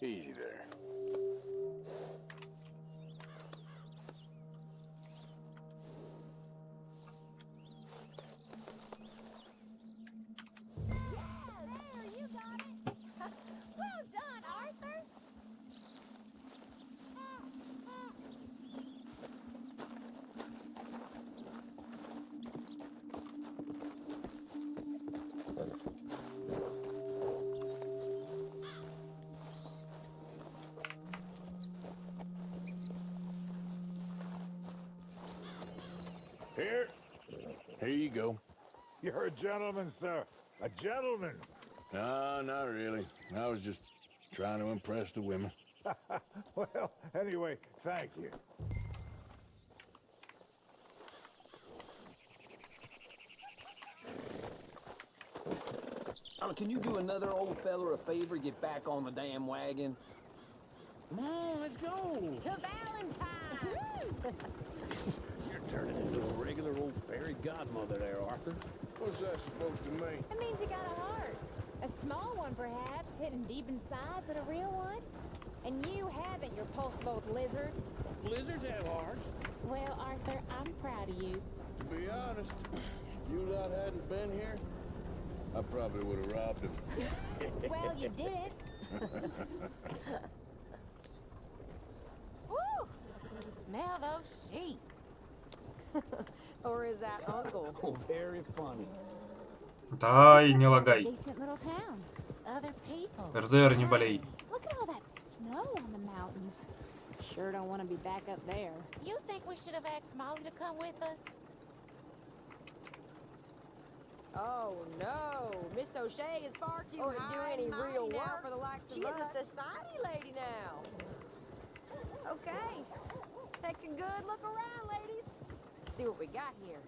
Easy there. There, you got it. Well done, Arthur. Here you go. You're a gentleman, sir. A gentleman. No, not really. I was just trying to impress the women. Well, anyway, thank you. Can you do another old feller a favor? Get back on the damn wagon. Come on, let's go. To Valentine. You're turning into a regular old fairy godmother there, Arthur. What's that supposed to mean? It means you got a heart. A small one, perhaps, hidden deep inside, but a real one. And you haven't, you repulsive old lizard. Blizzards have hearts. Well, Arthur, I'm proud of you. To be honest, if you lot hadn't been here, I probably would have robbed him. Well, you did. Woo! Smell those sheep. Or is that Uncle? Oh, very funny. Дай, не лагай. Decent little town. Other people. RDR, не болей. Look at all that snow on the mountains. Sure don't want to be back up there. You think we should have asked Molly to come with us? Oh no, Miss O'Shea is far too Or high do any and mighty real now work. for the likes She's of a us. Society lady now. Okay, take a good look around, ladies. See what we got here.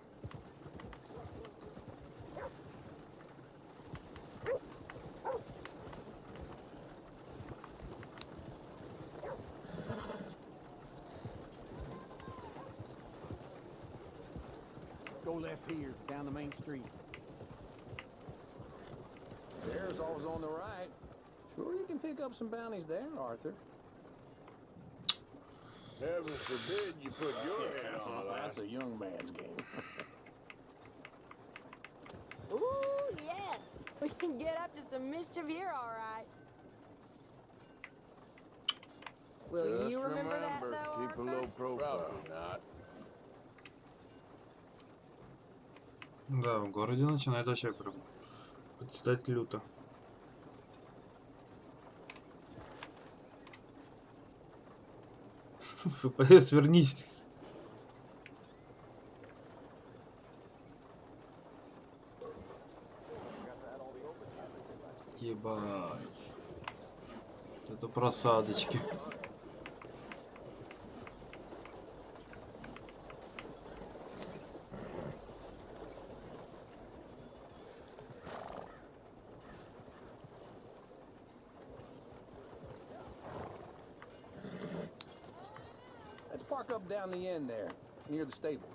Go left here, down the main street. There's always on the right. Sure, you can pick up some bounties there, Arthur. Heaven forbid you put your head on the line. That's a young man's game. Ooh, yes, we can get up to some mischief here, all right. Will Just you remember that, though, keep a Arthur? low profile. Probably not. Да, в городе начинает вообще прям подстать люто. ФПС, вернись. Ебать. Вот это просадочки. Let's park up down the end there, near the stables.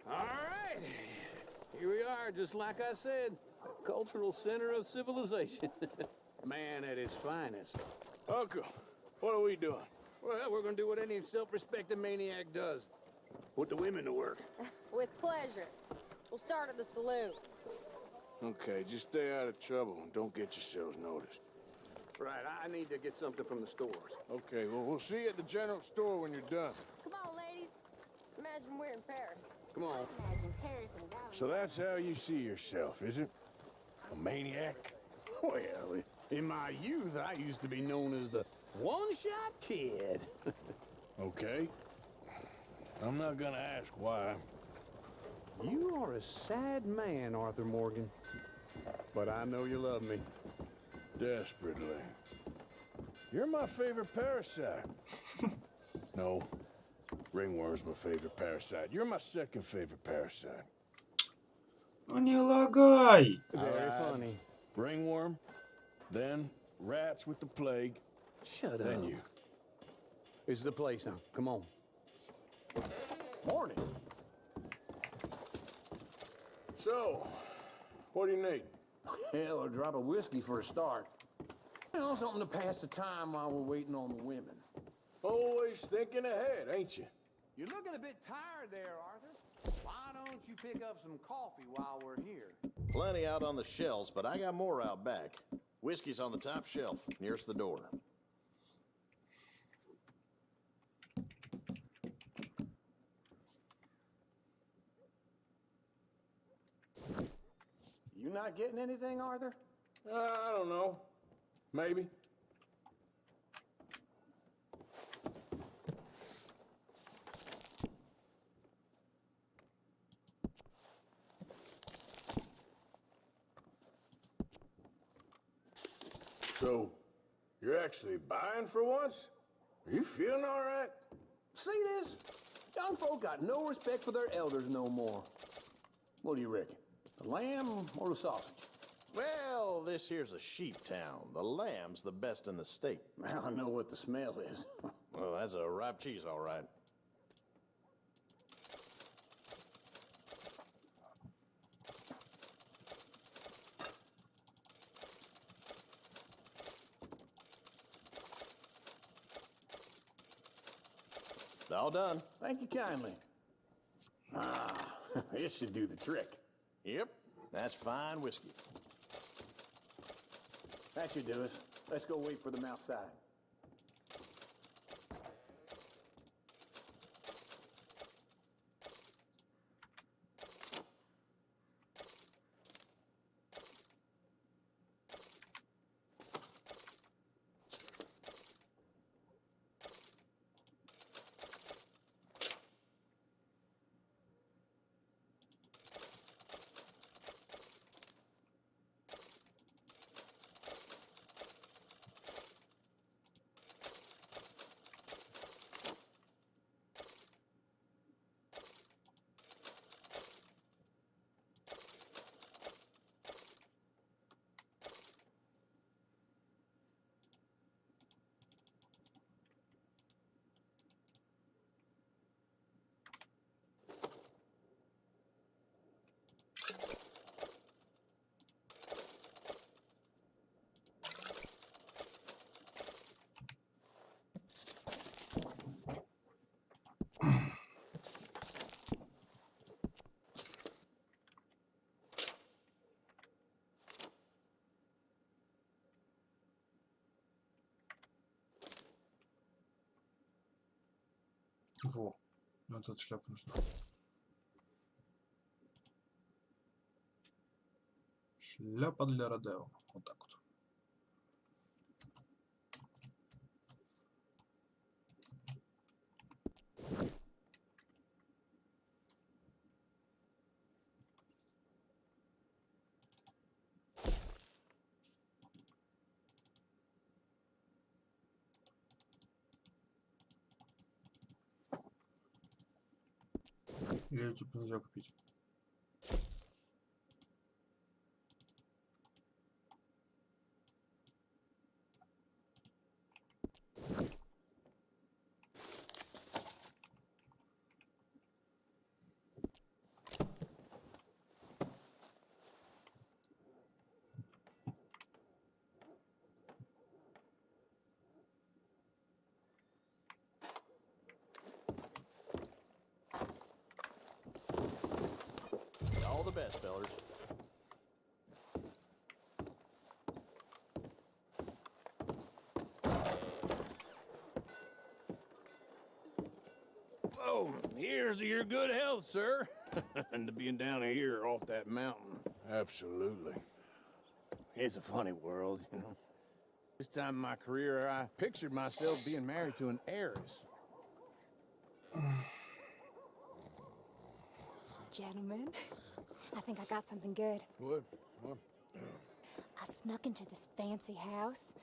All right, here we are, just like I said, a cultural center of civilization. Man at his finest. Uncle, what are we doing? Well, we're gonna do what any self-respecting maniac does. Put the women to work. With pleasure. We'll start at the saloon. Okay, just stay out of trouble and don't get yourselves noticed. Right, I need to get something from the stores. Okay, well, we'll see you at the general store when you're done. Come on, ladies. Imagine we're in Paris. Come on. Imagine Paris and Guyana. So that's how you see yourself, is it? A maniac? Well, in my youth, I used to be known as the one-shot kid. Okay. I'm not gonna ask why. You are a sad man, Arthur Morgan. But I know you love me. Desperately. You're my favorite parasite. No. Ringworm's my favorite parasite. You're my second favorite parasite. Ну не лагай! Very funny. Ringworm, then rats with the plague, Shut then up. you. This is the place now. Come on. Morning. So, what do you need? Hell, a drop of whiskey for a start. You know, something to pass the time while we're waiting on the women. Always thinking ahead, ain't you? You're looking a bit tired there, Arthur. Why don't you pick up some coffee while we're here? Plenty out on the shelves, but I got more out back. Whiskey's on the top shelf, nearest the door. You not getting anything, Arthur? I don't know. Maybe. So, you're actually buying for once? Are you feeling all right? See this? Young folk got no respect for their elders no more. What do you reckon? The lamb or the sausage? Well, this here's a sheep town. The lamb's the best in the state. Well, I know what the smell is. Well, that's a ripe cheese, all right. All done. Thank you kindly. Ah, this should do the trick. Yep, that's fine whiskey. That should do it. Let's go wait for them outside. Во, вот эту шляпу нужно. Шляпа для Родео. Вот так вот. Или ее типа нельзя купить? All the best, fellers. So, here's to your good health, sir. And to being down here off that mountain. Absolutely. It's a funny world, you know. This time in my career, I pictured myself being married to an heiress. Gentlemen, I think I got something good. What? I snuck into this fancy house.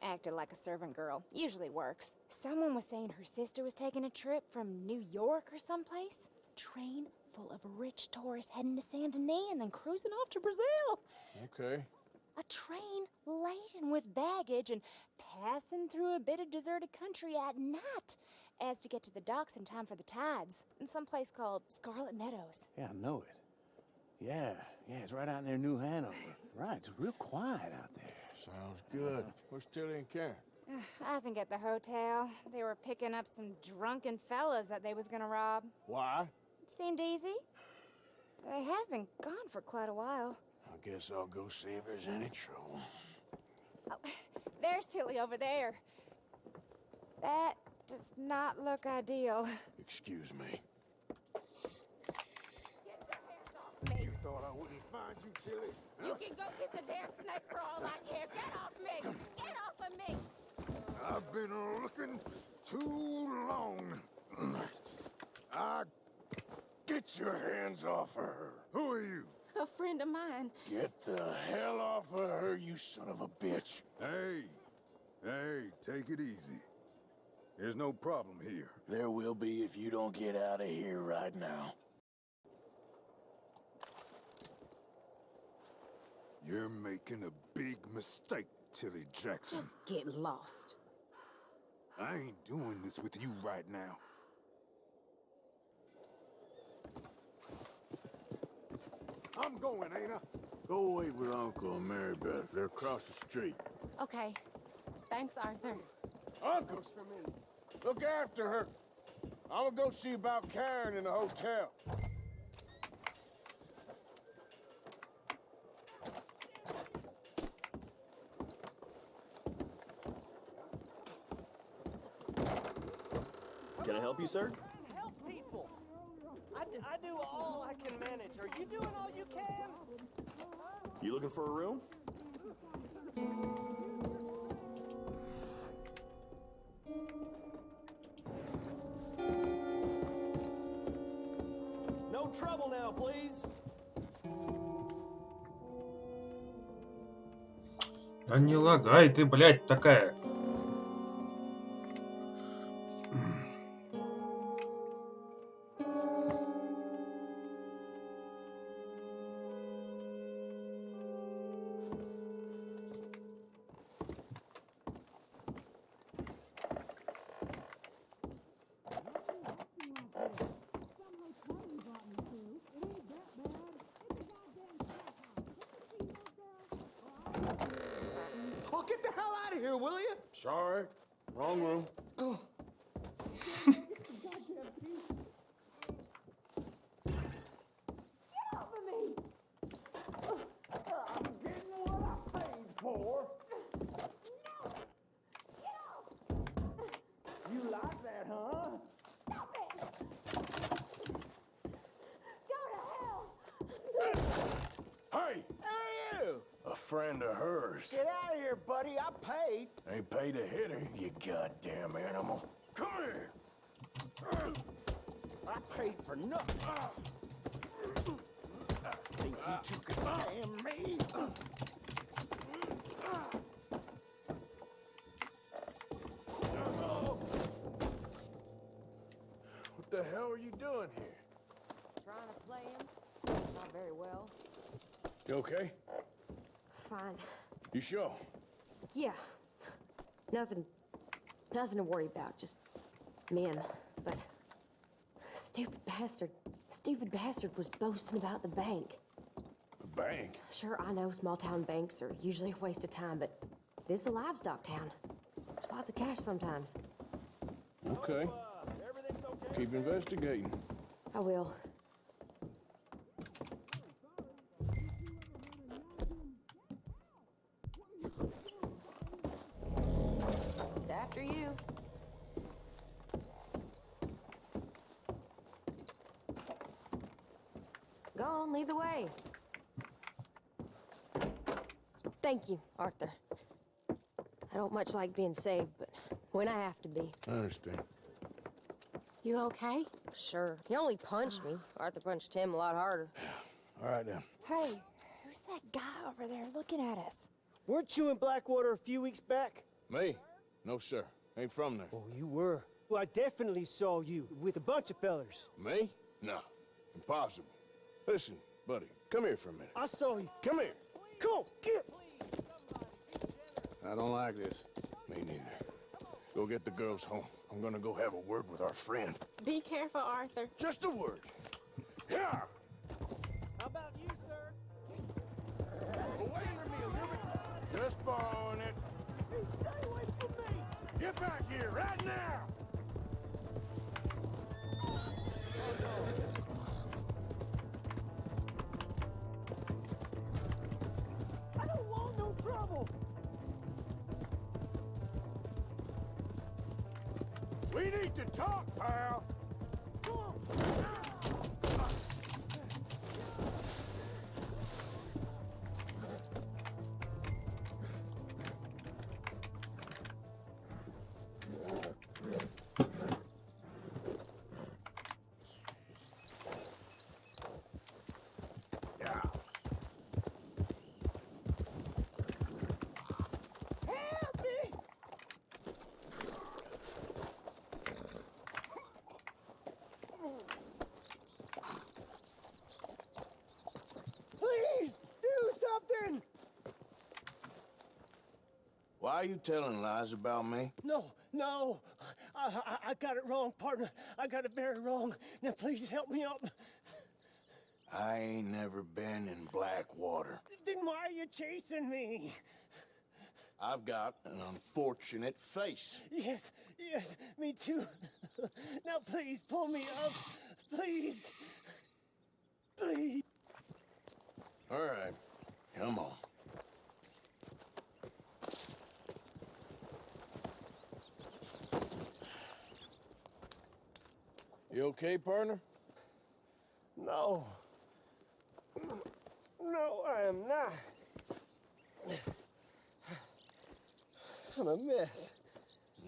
Acted like a servant girl. Usually works. Someone was saying her sister was taking a trip from New York or someplace. Train full of rich tourists heading to Saint Denis and then cruising off to Brazil. Okay. A train laden with baggage and passing through a bit of deserted country at night as to get to the docks in time for the tides in some place called Scarlet Meadows. Yeah, I know it. Yeah, it's right out near New Hanover. Right, it's real quiet out there. Sounds good. Where's Tilly and Karen? I think at the hotel. They were picking up some drunken fellas that they was gonna rob. Why? It seemed easy. They have been gone for quite a while. I guess I'll go see if there's any trouble. Oh, there's Tilly over there. That does not look ideal. Excuse me. You thought I wouldn't find you, Tilly? You can go kiss a damn snake for all I care. Get off me! Get off of me! I've been looking too long. Get your hands off of her. Who are you? A friend of mine. Get the hell off of her, you son of a bitch. Hey, take it easy. There's no problem here. There will be if you don't get out of here right now. You're making a big mistake, Tilly Jackson. Just get lost. I ain't doing this with you right now. I'm going, ain't I? Go wait with Uncle and Mary Beth. They're across the street. Okay. Thanks, Arthur. Uncle! Look after her. I'm gonna go see about Karen in the hotel. Can I help you, sir? Help people. I do all I can manage. Are you doing all you can? You looking for a room? No trouble now, please. Да не лагай ты, блядь, такая. Well, get the hell out of here, will you? Sorry. Wrong room. You like that, huh? Stop it! Go to hell! Hey! Hey, you! A friend of hers. Get out of here, buddy. I paid. Ain't paid to hit her, you goddamn animal. Come here! I paid for nothing. Think you two can stand me? What the hell are you doing here? Trying to play him. Not very well. You okay? Fine. You sure? Yeah. Nothing to worry about. Just men. But stupid bastard was boasting about the bank. The bank? Sure, I know small town banks are usually a waste of time, but this is a livestock town. There's lots of cash sometimes. Okay. Keep investigating. I will. After you. on, lead the way. Thank you, Arthur. I don't much like being saved, but when I have to be. I understand. You okay? Sure. He only punched me. Arthur punched him a lot harder. All right, then. Hey, who's that guy over there looking at us? Weren't you in Blackwater a few weeks back? Me? No, sir. Ain't from there. Oh, you were. Well, I definitely saw you with a bunch of fellers. Me? No. Impossible. Listen, buddy, come here for a minute. I saw you. Come here. Come on, get. I don't like this. Me neither. Go get the girls home. I'm gonna go have a word with our friend. Be careful, Arthur. Just a word. Yeah! How about you, sir? Away from me, Ruben! Just borrowing it. Hey, stay away from me! Get back here, right now! I don't want no trouble! We need to talk, pal! Come on! Please, do something! Why are you telling lies about me? No, I got it wrong, partner. I got it very wrong. Now please help me up. I ain't never been in Blackwater. Then why are you chasing me? I've got an unfortunate face. Yes, me too. Now please pull me up. Please. Please. All right, come on. You okay, partner? No. No, I am not. I'm a mess.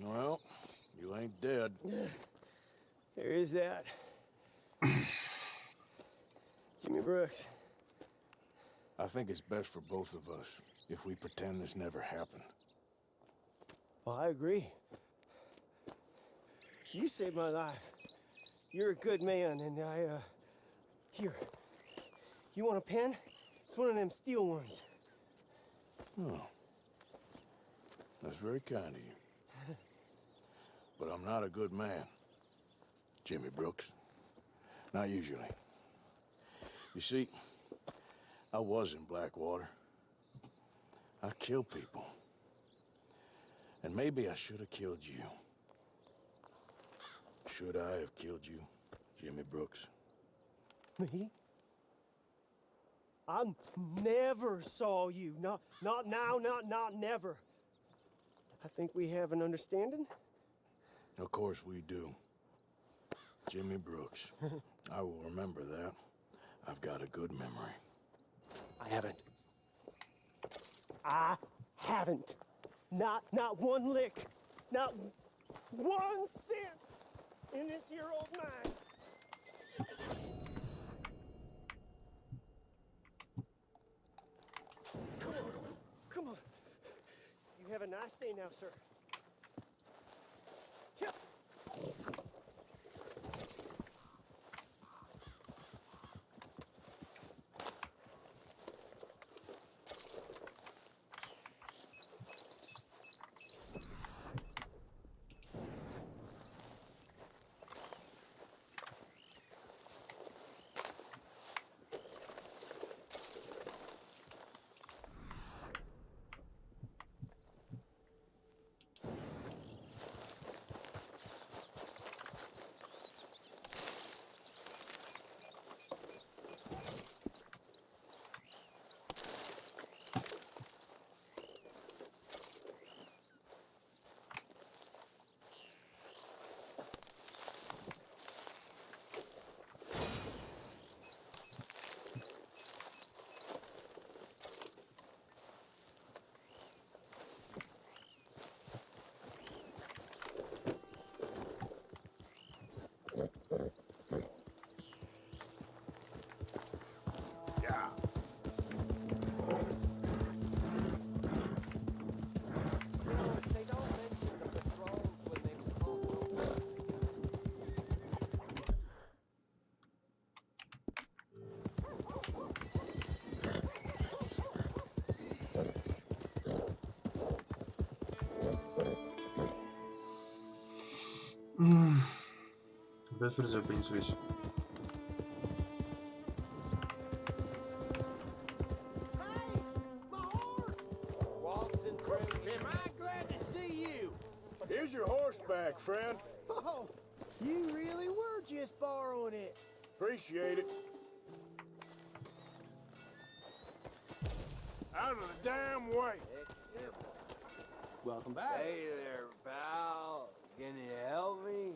Well, you ain't dead. There is that. Jimmy Brooks. I think it's best for both of us if we pretend this never happened. Well, I agree. You saved my life. You're a good man, and here. You want a pen? It's one of them steel ones. Oh. That's very kind of you. But I'm not a good man, Jimmy Brooks. Not usually. You see, I was in Blackwater. I killed people. And maybe I should have killed you. Should I have killed you, Jimmy Brooks? Me? I never saw you. Not now, not never. I think we have an understanding. Of course we do. Jimmy Brooks. I will remember that. I've got a good memory. I haven't. Not one lick. Not 1 cent in this here old mine. Come on. You have a nice day now, sir. Yep. Без фрезы принеслись. Waltzing through. Am I glad to see you? Here's your horseback, friend. Oh, you really were just borrowing it. Appreciate it. Out of the damn way. Welcome back. Hey there, pal. Can you help me?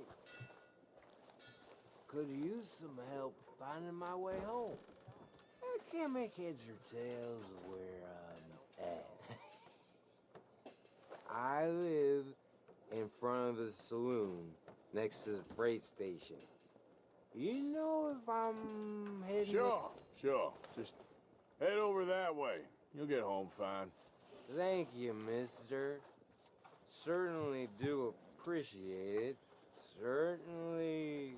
Could use some help finding my way home. I can't make heads or tails of where I'm at. I live in front of the saloon next to the freight station. You know if I'm heading... Sure. Just head over that way. You'll get home fine. Thank you, mister. Certainly do appreciate it. Certainly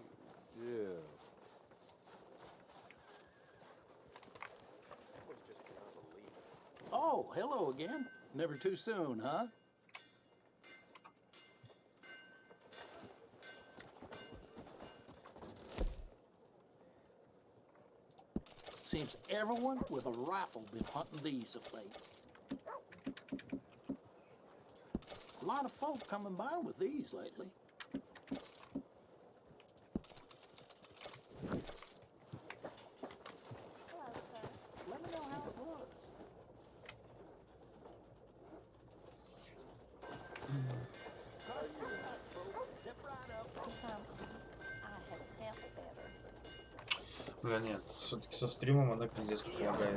do. Oh, hello again. Never too soon, huh? Seems everyone with a rifle been hunting these of late. A lot of folk coming by with these lately. Let me know how it was. Бля, нет, все-таки со стримом она пиздец как помогает.